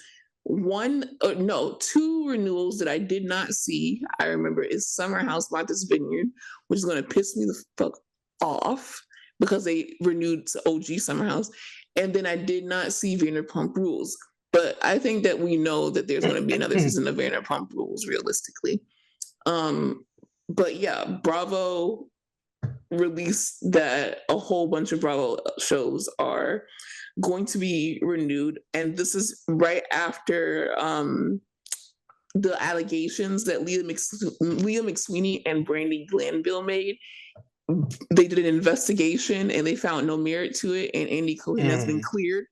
[SPEAKER 2] Two renewals that I did not see. I remember is Summer House Martha's Vineyard, which is going to piss me the fuck off because they renewed OG Summer House. And then I did not see Vanderpump Rules. But I think that we know that there's going to be another season of Vanderpump Rules, realistically. But yeah, Bravo released that a whole bunch of Bravo shows are going to be renewed. And this is right after the allegations that Leah McSweeney and Brandy Glanville made. They did an investigation and they found no merit to it, and Andy Cohen has been cleared,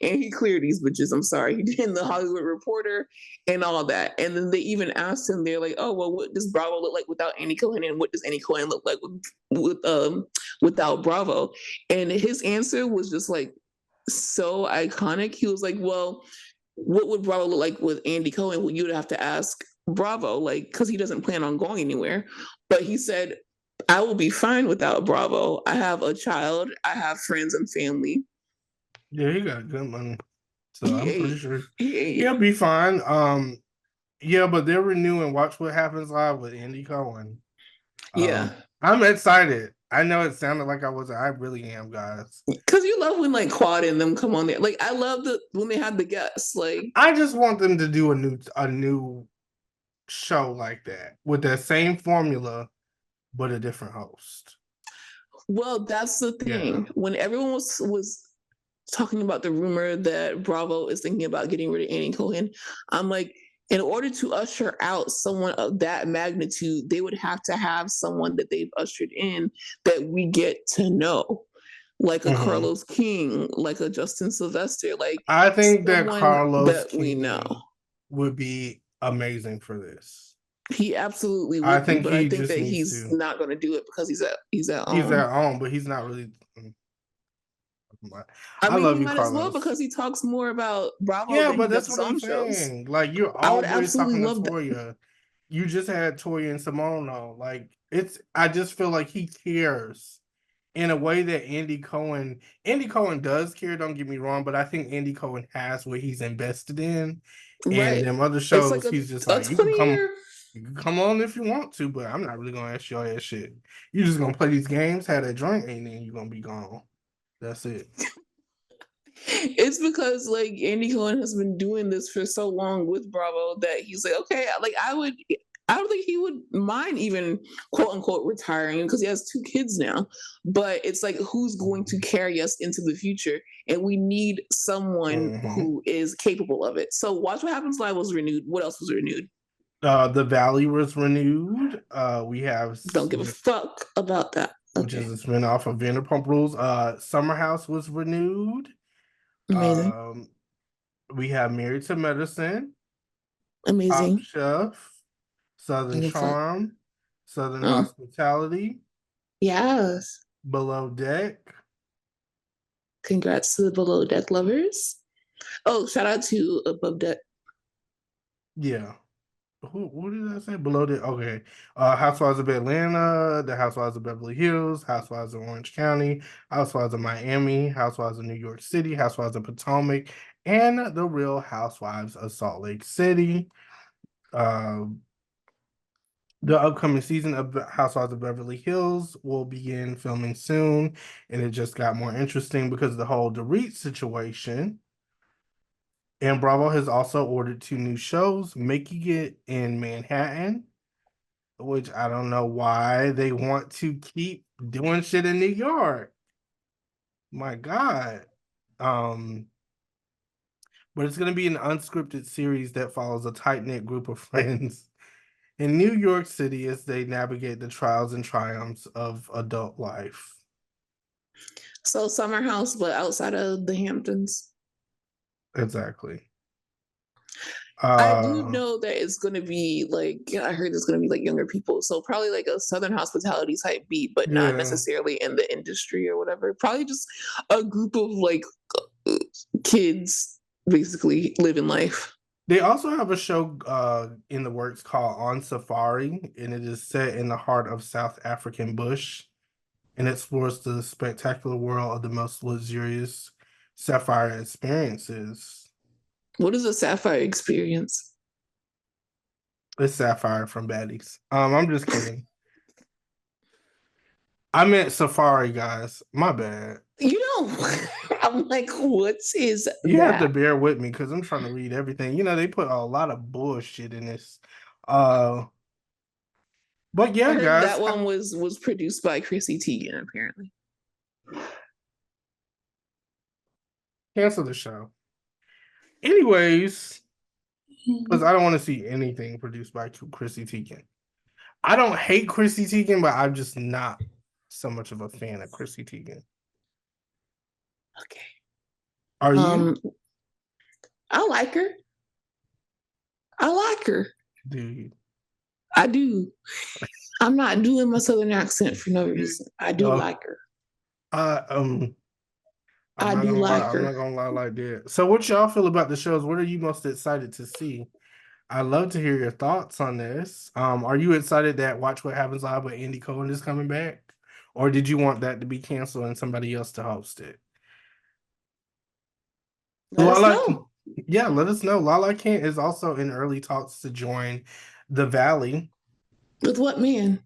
[SPEAKER 2] and he cleared these bitches. I'm sorry, he did in the Hollywood Reporter and all that. And then they even asked him, they're like, "Oh well, what does Bravo look like without Andy Cohen, and what does Andy Cohen look like without Bravo?" And his answer was just like so iconic. He was like, "Well, what would Bravo look like with Andy Cohen? Well, you'd have to ask Bravo, like, because he doesn't plan on going anywhere." But he said, I will be fine without Bravo. I have a child. I have friends and family.
[SPEAKER 1] Yeah, he got good money. So I'm pretty sure
[SPEAKER 2] He'll
[SPEAKER 1] be fine. Yeah, but they're renewing Watch What Happens Live with Andy Cohen.
[SPEAKER 2] Yeah.
[SPEAKER 1] I'm excited. I know it sounded like I wasn't. I really am, guys.
[SPEAKER 2] Because you love when like Quad and them come on there. Like I love when they had the guests. Like
[SPEAKER 1] I just want them to do a new show like that with that same formula, but a different host.
[SPEAKER 2] Well, that's the thing.
[SPEAKER 1] Yeah.
[SPEAKER 2] When everyone was talking about the rumor that Bravo is thinking about getting rid of Andy Cohen, I'm like, in order to usher out someone of that magnitude, they would have to have someone that they've ushered in that we get to know, like a Carlos King, like a Justin Sylvester. Like
[SPEAKER 1] I think that Carlos
[SPEAKER 2] that we know
[SPEAKER 1] would be amazing for this.
[SPEAKER 2] He absolutely would. I think that he's not going to do it because he's at
[SPEAKER 1] home, but he's not really.
[SPEAKER 2] I mean, he might as well because he talks more about Bravo.
[SPEAKER 1] Yeah, but that's what I'm saying. Like you're always talking to Toya. You just had Toya and Simone on. Like I just feel like he cares in a way that Andy Cohen does care. Don't get me wrong, but I think Andy Cohen has what he's invested in, and them other shows. He's just like you can come on if you want to, but I'm not really gonna ask you all that shit. You're just gonna play these games, have that drink, and then you're gonna be gone. That's it.
[SPEAKER 2] It's because like Andy Cohen has been doing this for so long with Bravo that he's like, okay, like I don't think he would mind even quote unquote retiring because he has 2 kids now. But it's like, who's going to carry us into the future? And we need someone who is capable of it. So Watch What Happens Live was renewed. What else was renewed?
[SPEAKER 1] The Valley was renewed. We have
[SPEAKER 2] Don't give a fuck about that.
[SPEAKER 1] Which is a spinoff of Vanderpump Rules. Summer House was renewed.
[SPEAKER 2] Amazing.
[SPEAKER 1] We have Married to Medicine.
[SPEAKER 2] Amazing.
[SPEAKER 1] Top Chef. Southern Charm. Southern Hospitality.
[SPEAKER 2] Yes.
[SPEAKER 1] Below Deck.
[SPEAKER 2] Congrats to the Below Deck lovers. Oh, shout out to Above Deck.
[SPEAKER 1] Yeah. What did I say? Below Deck. Okay. Housewives of Atlanta, The Housewives of Beverly Hills, Housewives of Orange County, Housewives of Miami, Housewives of New York City, Housewives of Potomac, and The Real Housewives of Salt Lake City. The upcoming season of Housewives of Beverly Hills will begin filming soon, and it just got more interesting because of the whole Dorit situation. And Bravo has also ordered 2 new shows, making it in Manhattan, which I don't know why they want to keep doing shit in New York. My God. But it's going to be an unscripted series that follows a tight-knit group of friends in New York City as they navigate the trials and triumphs of adult life.
[SPEAKER 2] So summer house, but outside of the Hamptons.
[SPEAKER 1] Exactly.
[SPEAKER 2] I do know that it's going to be like, I heard it's going to be like younger people. So probably like a Southern hospitality type beat, but not necessarily in the industry or whatever. Probably just a group of like kids basically living life.
[SPEAKER 1] They also have a show in the works called On Safari, and it is set in the heart of South African bush, and explores the spectacular world of the most luxurious sapphire experiences.
[SPEAKER 2] What is a sapphire experience?
[SPEAKER 1] It's Sapphire from Baddies. I'm just kidding. I meant Safari, guys. My bad.
[SPEAKER 2] You know, I'm like, what is
[SPEAKER 1] You
[SPEAKER 2] that?
[SPEAKER 1] have to bear with me because I'm trying to read everything. You know, they put a lot of bullshit in this. But yeah,
[SPEAKER 2] I heard
[SPEAKER 1] guys.
[SPEAKER 2] that one was produced by Chrissy Teigen, apparently.
[SPEAKER 1] Cancel the show. Anyways, because I don't want to see anything produced by Chrissy Teigen. I don't hate Chrissy Teigen, but I'm just not so much of a fan of Chrissy Teigen.
[SPEAKER 2] Okay.
[SPEAKER 1] Are you?
[SPEAKER 2] I like her. I like her.
[SPEAKER 1] Do you?
[SPEAKER 2] I do. I'm not doing my southern accent for no reason. I do like her.
[SPEAKER 1] I'm
[SPEAKER 2] I
[SPEAKER 1] not
[SPEAKER 2] do
[SPEAKER 1] gonna
[SPEAKER 2] like
[SPEAKER 1] lie.
[SPEAKER 2] her.
[SPEAKER 1] I'm not gonna lie like that. So, what y'all feel about the shows? What are you most excited to see? I'd love to hear your thoughts on this. Are you excited that Watch What Happens Live with Andy Cohen is coming back, or did you want that to be canceled and somebody else to host it?
[SPEAKER 2] Let us know.
[SPEAKER 1] Yeah, let us know. Lala Kent is also in early talks to join The Valley.
[SPEAKER 2] With what man?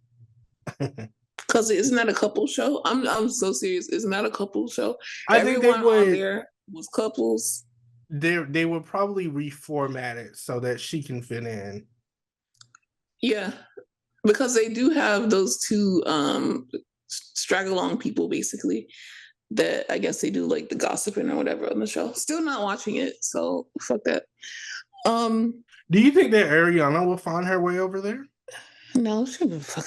[SPEAKER 2] Because isn't that a couple show? I'm so serious. Isn't that a couple show?
[SPEAKER 1] I think
[SPEAKER 2] Everyone on there was couples.
[SPEAKER 1] They would probably reformat it so that she can fit in.
[SPEAKER 2] Yeah, because they do have those two straggle along people basically that I guess they do like the gossiping or whatever on the show. Still not watching it, so fuck that.
[SPEAKER 1] Do you think that Ariana will find her way over there?
[SPEAKER 2] No, she would fuck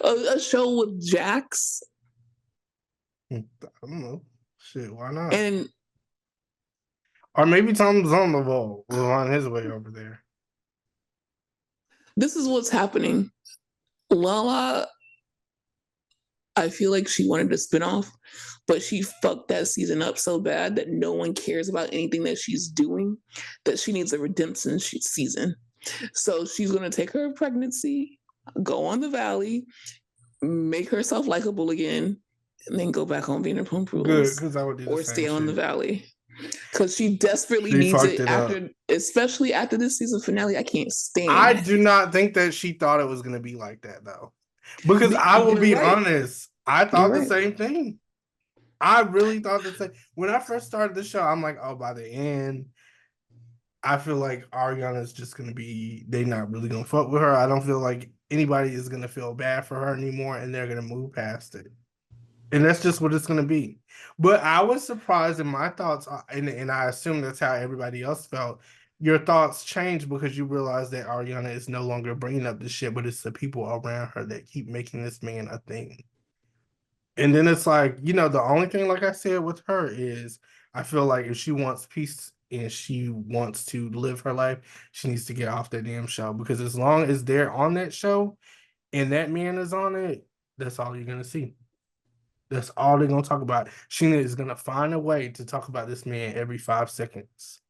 [SPEAKER 2] a show with Jax.
[SPEAKER 1] I don't know. Shit, why not?
[SPEAKER 2] And
[SPEAKER 1] or maybe Tom Zonderval will find his way over there.
[SPEAKER 2] This is what's happening. Lala, I feel like she wanted a spinoff, but she fucked that season up so bad that no one cares about anything that she's doing, that she needs a redemption season. So she's going to take her pregnancy, go on the Valley, make herself likable again, and then go back on Vanderpump Rules.
[SPEAKER 1] Good, because I would do the
[SPEAKER 2] or
[SPEAKER 1] same
[SPEAKER 2] stay on
[SPEAKER 1] shit.
[SPEAKER 2] the Valley. Because she desperately needs it after, especially after this season finale. I can't stand.
[SPEAKER 1] I do not think that she thought it was going to be like that though, because I will be honest. I thought the same thing. I really thought the same. When I first started the show, I'm like, oh, by the end, I feel like Ariana is just going to be. They're not really going to fuck with her. I don't feel like anybody is going to feel bad for her anymore, and they're going to move past it. And that's just what it's going to be. But I was surprised in my thoughts, and I assume that's how everybody else felt. Your thoughts changed because you realize that Ariana is no longer bringing up this shit, but it's the people around her that keep making this man a thing. And then it's like, you know, the only thing, like I said, with her is I feel like if she wants peace and she wants to live her life, she needs to get off that damn show. Because as long as they're on that show and that man is on it, that's all you're going to see. That's all they're going to talk about. Sheena is going to find a way to talk about this man every 5 seconds.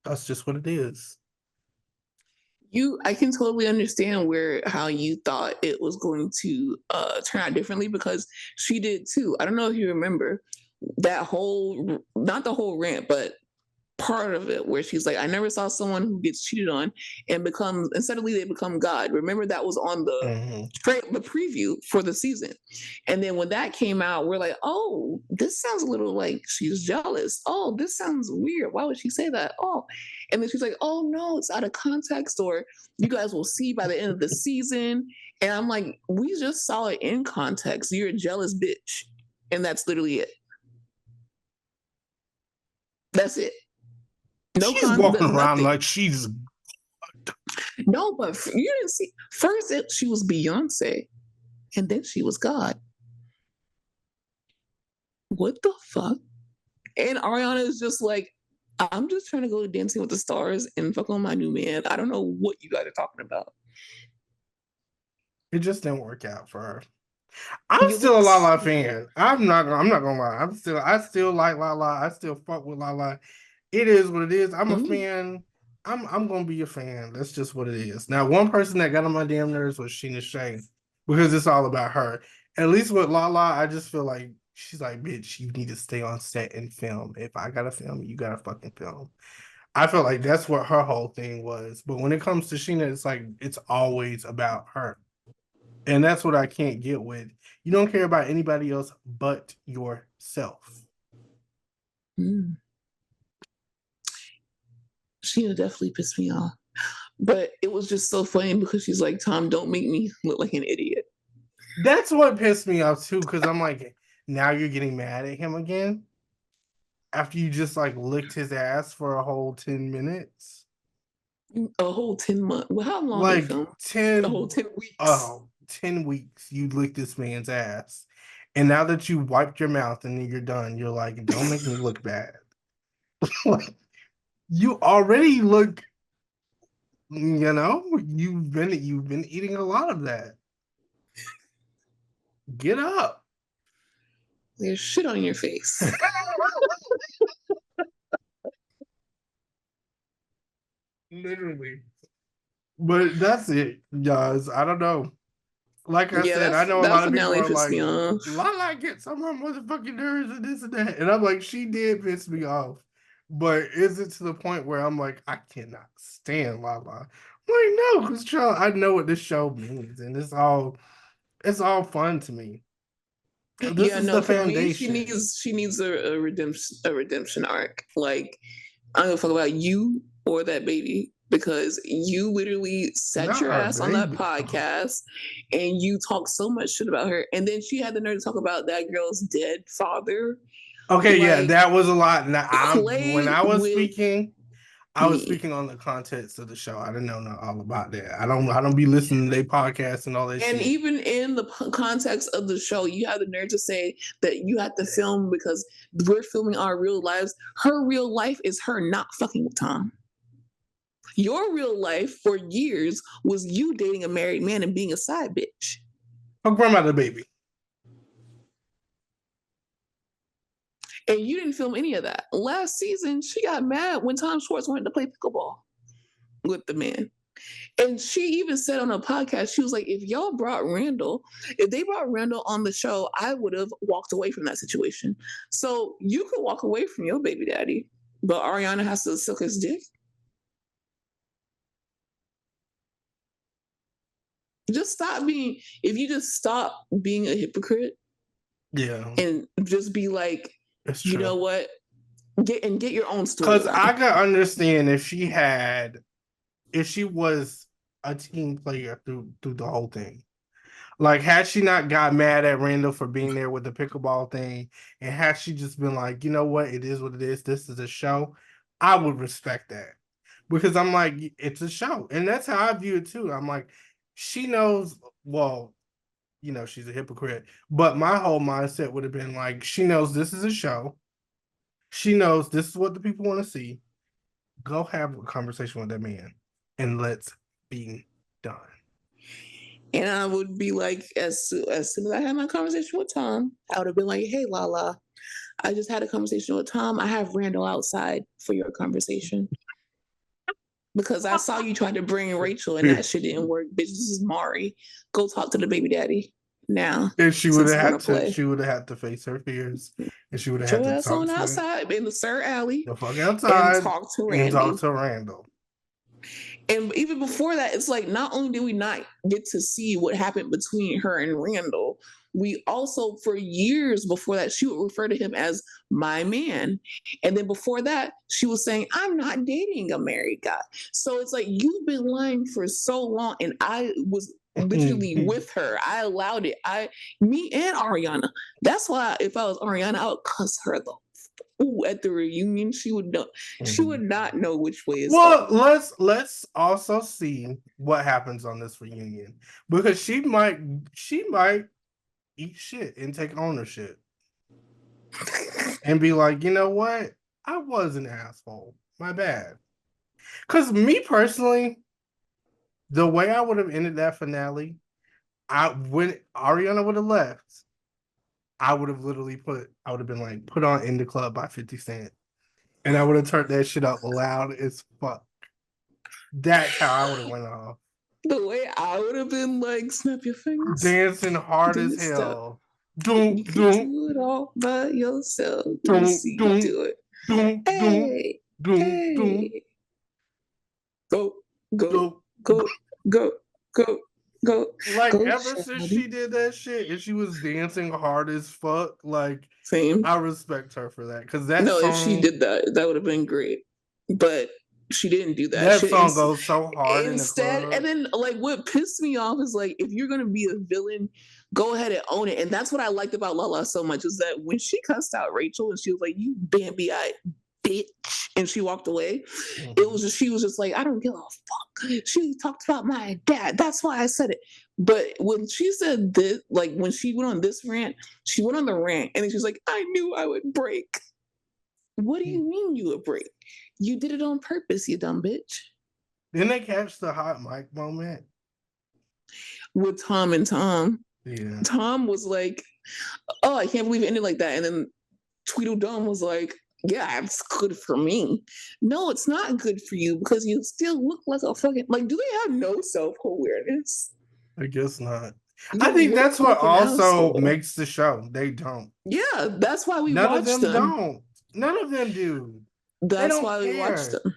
[SPEAKER 1] That's just what it is.
[SPEAKER 2] I can totally understand how you thought it was going to turn out differently, because she did too. I don't know if you remember that not the whole rant, but part of it where she's like, I never saw someone who gets cheated on and suddenly they become God. Remember that was on the the preview for the season. And then when that came out, we're like, oh, this sounds a little like she's jealous. Oh, this sounds weird. Why would she say that? Oh, and then she's like, oh no, it's out of context, or you guys will see by the end of the season. And I'm like, we just saw it in context. You're a jealous bitch. And that's literally it. That's it.
[SPEAKER 1] No, she's walking around like she's.
[SPEAKER 2] No, but you didn't see. First, she was Beyonce, and then she was God. what the fuck? And Ariana is just like, I'm just trying to go to Dancing with the Stars and fuck on my new man. I don't know what you guys are talking about.
[SPEAKER 1] It just didn't work out for her. I'm
[SPEAKER 2] You
[SPEAKER 1] still
[SPEAKER 2] look
[SPEAKER 1] a Lala
[SPEAKER 2] so
[SPEAKER 1] fan. I'm not gonna lie. I still like Lala. I still fuck with Lala. It is what it is. I'm a fan. I'm gonna be a fan. That's just what it is. Now, one person that got on my damn nerves was Sheena Shea because it's all about her. At least with Lala, I just feel like she's like, bitch, you need to stay on set and film. If I gotta film, you gotta fucking film. I feel like that's what her whole thing was. But when it comes to Sheena, it's like it's always about her. And that's what I can't get with. You don't care about anybody else but yourself.
[SPEAKER 2] Mm. Sheena definitely pissed me off. But it was just so funny because she's like, Tom, don't make me look like an idiot.
[SPEAKER 1] That's what pissed me off too, because I'm like, now you're getting mad at him again after you just like licked his ass for a whole 10 minutes.
[SPEAKER 2] A whole 10 months. Well, how long they
[SPEAKER 1] Like
[SPEAKER 2] film? A whole 10 weeks.
[SPEAKER 1] 10 weeks you licked this man's ass. And now that you wiped your mouth and then you're done, you're like, don't make me look bad. Like, you already look, you've been eating a lot of that. Get up.
[SPEAKER 2] There's shit on your face.
[SPEAKER 1] Literally. But that's it, guys. I don't know. Like I
[SPEAKER 2] Yeah,
[SPEAKER 1] said, I know a
[SPEAKER 2] that
[SPEAKER 1] lot of people
[SPEAKER 2] finale
[SPEAKER 1] are
[SPEAKER 2] pissed
[SPEAKER 1] like,
[SPEAKER 2] me off.
[SPEAKER 1] Lala gets on my motherfucking nerves and this and that. And I'm like, she did piss me off. But is it to the point where I'm like, I cannot stand Lala? I'm like, no, because I know what this show means, and it's all fun to me. This
[SPEAKER 2] Yeah,
[SPEAKER 1] is
[SPEAKER 2] no,
[SPEAKER 1] the
[SPEAKER 2] for me, she
[SPEAKER 1] foundation.
[SPEAKER 2] needs she needs a redemption arc. Like, I don't give a fuck about you or that baby because you literally sat
[SPEAKER 1] Not
[SPEAKER 2] your
[SPEAKER 1] our
[SPEAKER 2] ass on that
[SPEAKER 1] baby.
[SPEAKER 2] podcast and you talk so much shit about her. And then she had the nerve to talk about that girl's dead father.
[SPEAKER 1] Okay, yeah,
[SPEAKER 2] Like,
[SPEAKER 1] that was a lot. Now, when
[SPEAKER 2] play
[SPEAKER 1] I was
[SPEAKER 2] with
[SPEAKER 1] speaking, I was
[SPEAKER 2] me.
[SPEAKER 1] speaking on the context of the show. I didn't know all about that. I don't be listening to their podcasts and all that
[SPEAKER 2] And
[SPEAKER 1] shit.
[SPEAKER 2] even in the context of the show, you have the nerve to say that you have to film because we're filming our real lives. Her real life is her not fucking with Tom. Your real life for years was you dating a married man and being a side bitch.
[SPEAKER 1] Her grandmother baby.
[SPEAKER 2] And you didn't film any of that. Last season, she got mad when Tom Schwartz wanted to play pickleball with the man. And she even said on a podcast, she was like, if they brought Randall on the show, I would have walked away from that situation. So you could walk away from your baby daddy, but Ariana has to suck his dick. If you just stop being a hypocrite
[SPEAKER 1] Yeah,
[SPEAKER 2] and just be like,
[SPEAKER 1] it's
[SPEAKER 2] you
[SPEAKER 1] true.
[SPEAKER 2] know what? Get your own
[SPEAKER 1] Because I
[SPEAKER 2] storyline.
[SPEAKER 1] could understand if she was a team player through the whole thing. Like, had she not got mad at Randall for being there with the pickleball thing, and had she just been like, you know what, it is what it is. This is a show. I would respect that because I'm like, it's a show, and that's how I view it too. I'm like, she knows. Well, she's a hypocrite, but my whole mindset would have been like, she knows this is a show. She knows this is what the people want to see. Go have a conversation with that man, and let's be done.
[SPEAKER 2] And I would be like, soon as I had my conversation with Tom, I would have been like, hey, Lala, I just had a conversation with Tom. I have Randall outside for your conversation. Because I saw you try to bring Rachel and that shit didn't work. Bitch, this is Mari. Go talk to the baby daddy now.
[SPEAKER 1] And
[SPEAKER 2] Since you want to play.
[SPEAKER 1] she would have had to face her fears, and she would have
[SPEAKER 2] Get
[SPEAKER 1] had
[SPEAKER 2] your
[SPEAKER 1] to
[SPEAKER 2] ass
[SPEAKER 1] talk
[SPEAKER 2] on
[SPEAKER 1] to
[SPEAKER 2] outside in the Sir Alley
[SPEAKER 1] the fuck
[SPEAKER 2] and
[SPEAKER 1] outside
[SPEAKER 2] talk to
[SPEAKER 1] and talk
[SPEAKER 2] Randy.
[SPEAKER 1] to Randall.
[SPEAKER 2] And even before that, it's like not only did we not get to see what happened between her and Randall, we also, for years before that, she would refer to him as my man. And then before that, she was saying, I'm not dating a married guy. So it's like, you've been lying for so long. And I was literally with her. I allowed it. Me and Ariana. That's why if I was Ariana, I would cuss her though. Ooh, at the reunion, she would know. She would not know which way is
[SPEAKER 1] Well,
[SPEAKER 2] up.
[SPEAKER 1] let's also see what happens on this reunion because she might eat shit and take ownership. and be like, you know what? I was an asshole. My bad. Because me personally, the way I would have ended that finale, when Ariana would have left, I would have been like, put on In the Club by 50 Cent. And I would have turned that shit up loud as fuck. That's how I would have went off.
[SPEAKER 2] The way I would have been like, snap your fingers.
[SPEAKER 1] Dancing hard as hell. Doom,
[SPEAKER 2] you can do it all by yourself. Let me see you do it. Hey, hey. Go, go, go, go, go, go.
[SPEAKER 1] Like,
[SPEAKER 2] go,
[SPEAKER 1] ever since she did that shit and she was dancing hard as fuck, like,
[SPEAKER 2] same.
[SPEAKER 1] I respect her for that. Because that
[SPEAKER 2] no,
[SPEAKER 1] song,
[SPEAKER 2] if she did that, that would have been great. But she didn't do that.
[SPEAKER 1] That song goes so hard
[SPEAKER 2] instead,
[SPEAKER 1] in the club.
[SPEAKER 2] And then, like, what pissed me off is, like, if you're gonna be a villain, go ahead and own it. And that's what I liked about Lala so much, is that when she cussed out Rachel and she was like, "You Bambi-eyed bitch," and she walked away, it was just, she was just like, "I don't give a fuck. She talked about my dad. That's why I said it." But when she said this, like, when she went on this rant, she went on the rant and then she's like, "I knew I would break." What do you mean you would break? You did it on purpose, you dumb bitch.
[SPEAKER 1] Didn't they catch the hot mic moment?
[SPEAKER 2] With Tom and Tom.
[SPEAKER 1] Yeah.
[SPEAKER 2] Tom was like, "Oh, I can't believe it ended like that." And then Tweedledum was like, "Yeah, it's good for me." No, it's not good for you, because you still look like a fucking, like, do they have no self-awareness?
[SPEAKER 1] I guess not. I think that's what also makes the show. They don't.
[SPEAKER 2] Yeah, that's why we watch them.
[SPEAKER 1] Don't. None of them do.
[SPEAKER 2] That's why we watch them.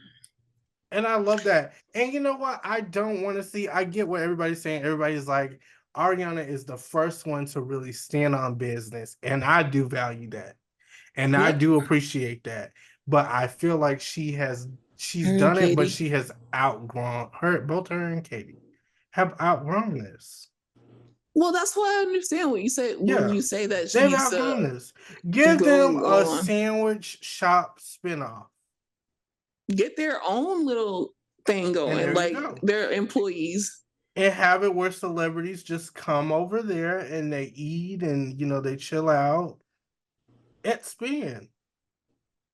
[SPEAKER 1] And I love that. And you know what? I don't want to see. I get what everybody's saying. Everybody's like, Ariana is the first one to really stand on business. And I do value that. And I do appreciate that. But I feel like she's done it, but she has outgrown both her and Katie have outgrown this.
[SPEAKER 2] Well, that's why I understand what you say when you say that
[SPEAKER 1] they've outgrown this. Give them a sandwich shop spinoff.
[SPEAKER 2] Get their own little thing going, like their employees.
[SPEAKER 1] And have it where celebrities just come over there and they eat and, they chill out. It's Spin.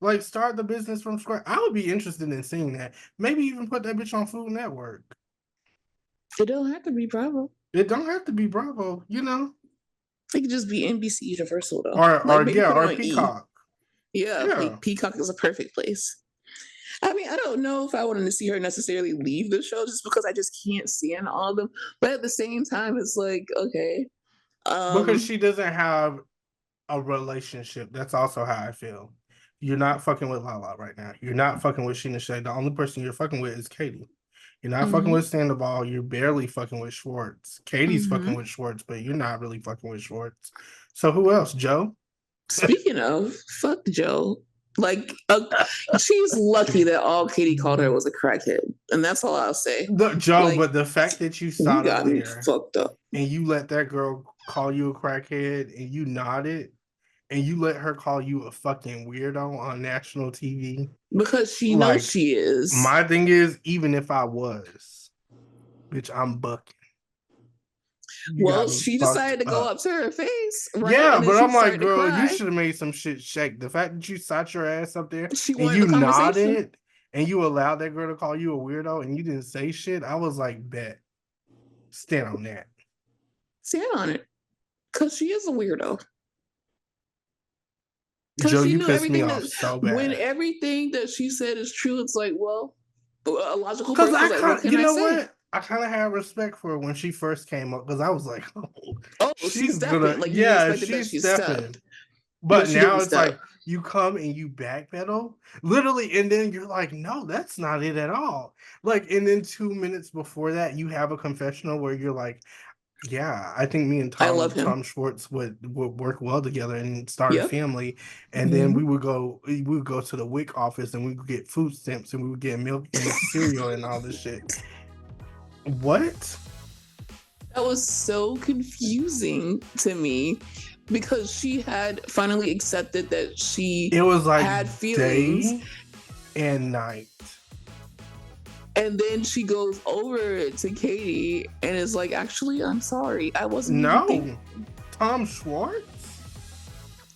[SPEAKER 1] Like, start the business from scratch. I would be interested in seeing that. Maybe even put that bitch on Food Network.
[SPEAKER 2] It don't have to be Bravo.
[SPEAKER 1] It don't have to be Bravo,
[SPEAKER 2] It could just be NBC Universal, though.
[SPEAKER 1] Or Peacock.
[SPEAKER 2] Yeah. Peacock is a perfect place. I mean, I don't know if I wanted to see her necessarily leave the show, just because I just can't stand all of them. But at the same time, it's like, okay.
[SPEAKER 1] Because she doesn't have a relationship. That's also how I feel. You're not fucking with Lala right now. You're not fucking with Sheena Shea. The only person you're fucking with is Katie. You're not fucking with Sandoval. You're barely fucking with Schwartz. Katie's fucking with Schwartz, but you're not really fucking with Schwartz. So who else? Joe?
[SPEAKER 2] Speaking of, fuck Joe. Like, she's lucky that all Katie called her was a crackhead, and that's all I'll say.
[SPEAKER 1] Joe, like, but the fact that you sat up there
[SPEAKER 2] fucked up
[SPEAKER 1] and you let that girl call you a crackhead and you nodded and you let her call you a fucking weirdo on national TV
[SPEAKER 2] because she knows she is.
[SPEAKER 1] My thing is, even if I was, bitch, I'm bucking.
[SPEAKER 2] Well, she decided to go up to her face.
[SPEAKER 1] Right? Yeah, but I'm like, girl, you should have made some shit shake. The fact that you sat your ass up there and you nodded and you allowed that girl to call you a weirdo and you didn't say shit, I was like, bet. Stand on that.
[SPEAKER 2] Stand on it. Because she is a weirdo.
[SPEAKER 1] Joe, you pissed me off so bad.
[SPEAKER 2] When everything that she said is true, it's like, well, a logical
[SPEAKER 1] person. Because you know what? I kind of had respect for her when she first came up because I was like,
[SPEAKER 2] she's stepping. Like, she's
[SPEAKER 1] stepping. But now it's like you come and you backpedal, literally, and then you're like, no, that's not it at all. Like, and then 2 minutes before that, you have a confessional where you're like, yeah, I think me and Tom Schwartz would work well together and start a family. And then we would go to the WIC office and we would get food stamps and we would get milk and cereal and all this shit. What?
[SPEAKER 2] That was so confusing to me because she had finally accepted that she had feelings.
[SPEAKER 1] Day and night.
[SPEAKER 2] And then she goes over to Katie and is like, actually, I'm sorry. I wasn't.
[SPEAKER 1] No. Tom Schwartz?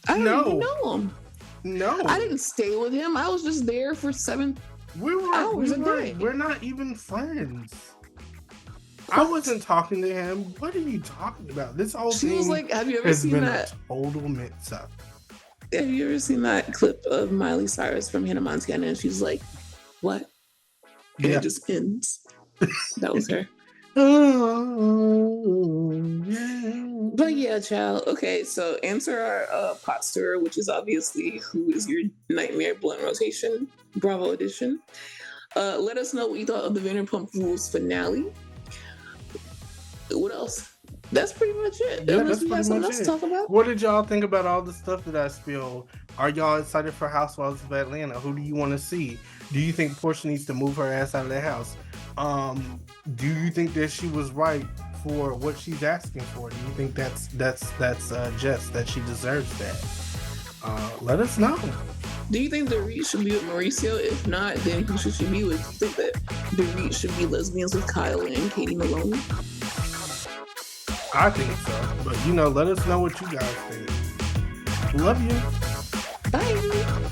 [SPEAKER 2] I don't even know him.
[SPEAKER 1] No.
[SPEAKER 2] I didn't stay with him. I was just there for 7 hours a day.
[SPEAKER 1] We're not even friends. I wasn't talking to him. What are you talking about? This whole thing
[SPEAKER 2] was like, have you ever
[SPEAKER 1] has
[SPEAKER 2] seen
[SPEAKER 1] been
[SPEAKER 2] that?
[SPEAKER 1] a total mix-up.
[SPEAKER 2] Have you ever seen that clip of Miley Cyrus from Hannah Montana? And she's like, what? And it just ends. That was her.
[SPEAKER 1] Oh, yeah.
[SPEAKER 2] But yeah, child. Okay, so answer our pot stirrer, which is obviously who is your nightmare blunt rotation, Bravo edition. Let us know what you thought of the Vanderpump Rules finale. What else? That's pretty much it.
[SPEAKER 1] Yeah,
[SPEAKER 2] Unless
[SPEAKER 1] that's
[SPEAKER 2] we got
[SPEAKER 1] pretty
[SPEAKER 2] something
[SPEAKER 1] much
[SPEAKER 2] else
[SPEAKER 1] it.
[SPEAKER 2] to talk about.
[SPEAKER 1] What did y'all think about all the stuff that I spilled? Are y'all excited for Housewives of Atlanta? Who do you want to see? Do you think Portia needs to move her ass out of the house? Do you think that she was right for what she's asking for? Do you think that's just that she deserves that? Let us know.
[SPEAKER 2] Do you think Dorit should be with Mauricio? If not, then who should she be with? Do you think that Dorit should be lesbians with Kyle and Katie Maloney?
[SPEAKER 1] I think so. But let us know what you guys think. Love you.
[SPEAKER 2] Bye.